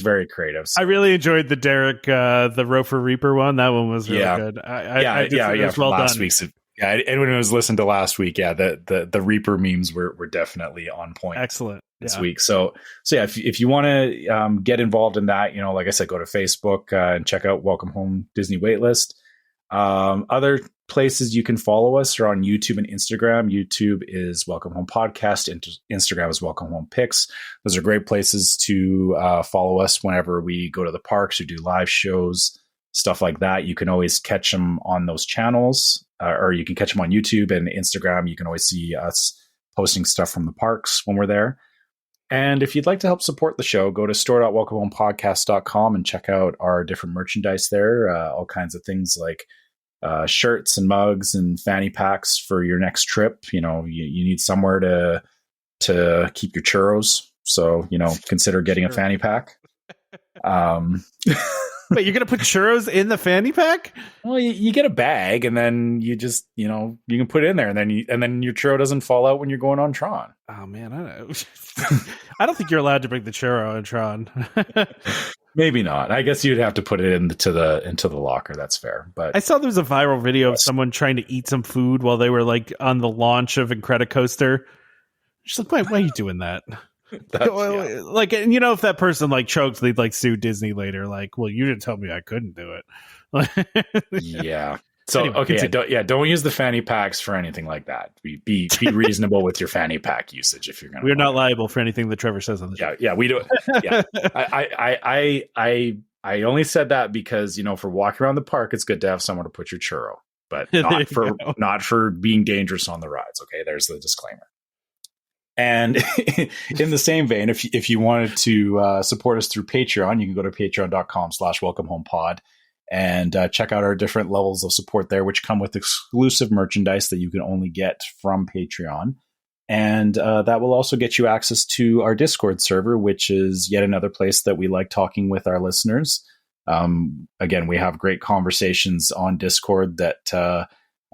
very creative. So. I really enjoyed the Derek the Rofer Reaper one. That one was really good. From last week's. Yeah, anyone who was listened to last week, the Reaper memes were definitely on point. Excellent this week. So yeah, if you want to get involved in that, like I said, go to Facebook and check out Welcome Home Disney Waitlist. Other places you can follow us are on YouTube and Instagram. YouTube is Welcome Home Podcast. Instagram is Welcome Home Pics. Those are great places to follow us whenever we go to the parks or do live shows, stuff like that. You can always catch them on those channels. Or you can catch them on YouTube and Instagram. You can always see us posting stuff from the parks when we're there. And if you'd like to help support the show, go to store.welcomehomepodcast.com and check out our different merchandise there. All kinds of things like shirts and mugs and fanny packs for your next trip. You need somewhere to keep your churros. So, consider getting a fanny pack. Wait, you're going to put churros in the fanny pack? Well, you get a bag and then you just, you can put it in there and then your churro doesn't fall out when you're going on Tron. Oh man, I don't think you're allowed to bring the churro on Tron. Maybe not. I guess you'd have to put it into the locker. That's fair. But I saw there was a viral video of someone trying to eat some food while they were like on the launch of Incredicoaster. Just like, why are you doing that? Like, and if that person like choked, they'd like sue Disney later. Like, well, you didn't tell me I couldn't do it. Yeah. So anyway, okay, don't use the fanny packs for anything like that. Be reasonable with your fanny pack usage if you're going to. We're not liable for anything that Trevor says on the show. Yeah, we do. Yeah, I I only said that because, for walking around the park, it's good to have someone to put your churro, but not for being dangerous on the rides. Okay, there's the disclaimer. And in the same vein, if you wanted to support us through Patreon, you can go to patreon.com/welcomehomepod and check out our different levels of support there, which come with exclusive merchandise that you can only get from Patreon. And that will also get you access to our Discord server, which is yet another place that we like talking with our listeners. Again, we have great conversations on Discord that,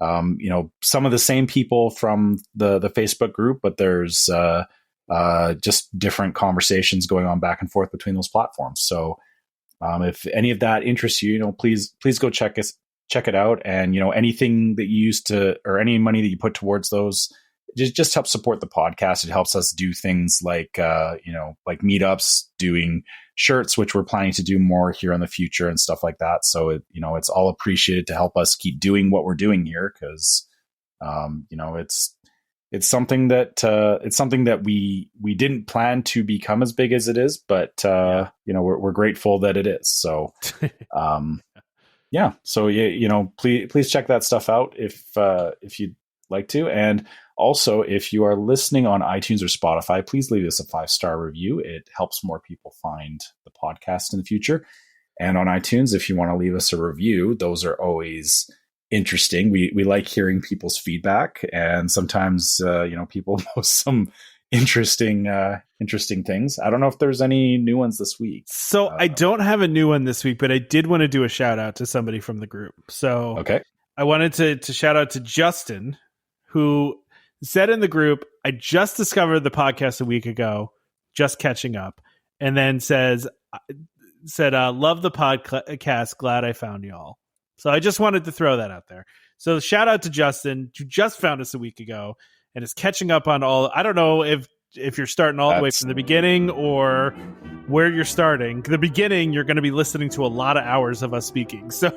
some of the same people from the Facebook group, but there's just different conversations going on back and forth between those platforms. So if any of that interests you, please go check it out. And, anything that you use or any money that you put towards those, just help support the podcast. It helps us do things like meetups, doing shirts, which we're planning to do more here in the future and stuff like that. So it's all appreciated to help us keep doing what we're doing here. Cause it's something that we didn't plan to become as big as it is, but we're grateful that it is. So, So please check that stuff out if you'd like to. And also, if you are listening on iTunes or Spotify, please leave us a 5-star review. It helps more people find the podcast in the future. And on iTunes, if you want to leave us a review, those are always interesting. We like hearing people's feedback, and sometimes people post some interesting things. I don't know if there's any new ones this week. So I don't have a new one this week, but I did want to do a shout out to somebody from the group. So okay, I wanted to shout out to Justin, who said in the group, I just discovered the podcast a week ago, just catching up, and then said, love the podcast, glad I found y'all. So I just wanted to throw that out there. So shout out to Justin, who just found us a week ago and is catching up on all. I don't know if you're starting all the way from the beginning or where you're starting. The beginning, you're going to be listening to a lot of hours of us speaking. So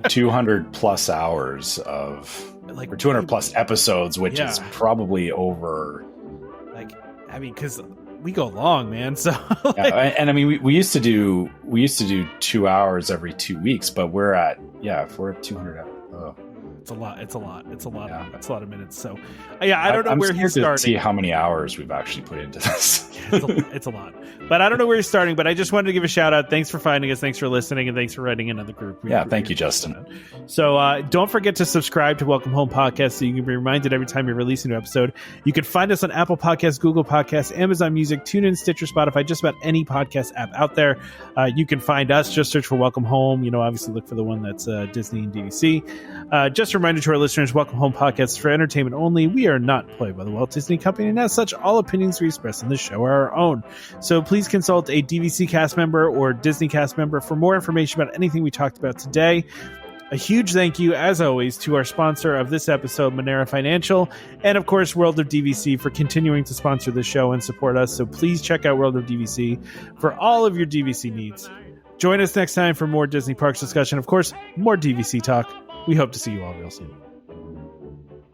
200 plus hours of 200 plus episodes, which is probably over. Because we go long, man. So we used to do 2 hours every 2 weeks, but we're at if we're at 200. It's a lot. It's a lot of minutes. So I don't know where he's starting. To see how many hours we've actually put into this. It's a lot. But I don't know where he's starting, but I just wanted to give a shout out. Thanks for finding us. Thanks for listening. And thanks for writing into the group. Thank you, Justin. So don't forget to subscribe to Welcome Home Podcast so you can be reminded every time we release a new episode. You can find us on Apple Podcasts, Google Podcasts, Amazon Music, TuneIn, Stitcher, Spotify, just about any podcast app out there. You can find us. Just search for Welcome Home. Obviously look for the one that's Disney and DVC. Just a reminder to our listeners, Welcome Home Podcast is for entertainment only. We are not employed by the Walt Disney Company, and as such, all opinions we express in this show are our own. So please consult a DVC cast member or Disney cast member for more information about anything we talked about today. A huge thank you, as always, to our sponsor of this episode, Monera Financial, and of course, World of DVC for continuing to sponsor the show and support us. So please check out World of DVC for all of your DVC needs. Join us next time for more Disney Parks discussion. Of course, more DVC talk. We hope to see you all real soon.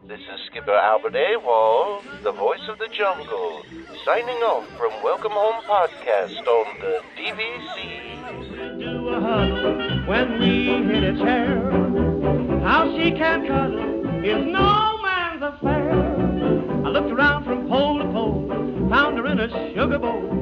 This is Skipper Albert Awol, the voice of the jungle, signing off from Welcome Home Podcast on the DVC. Do a huddle when we hit a chair. How she can cuddle is no man's affair. I looked around from pole to pole, found her in a sugar bowl.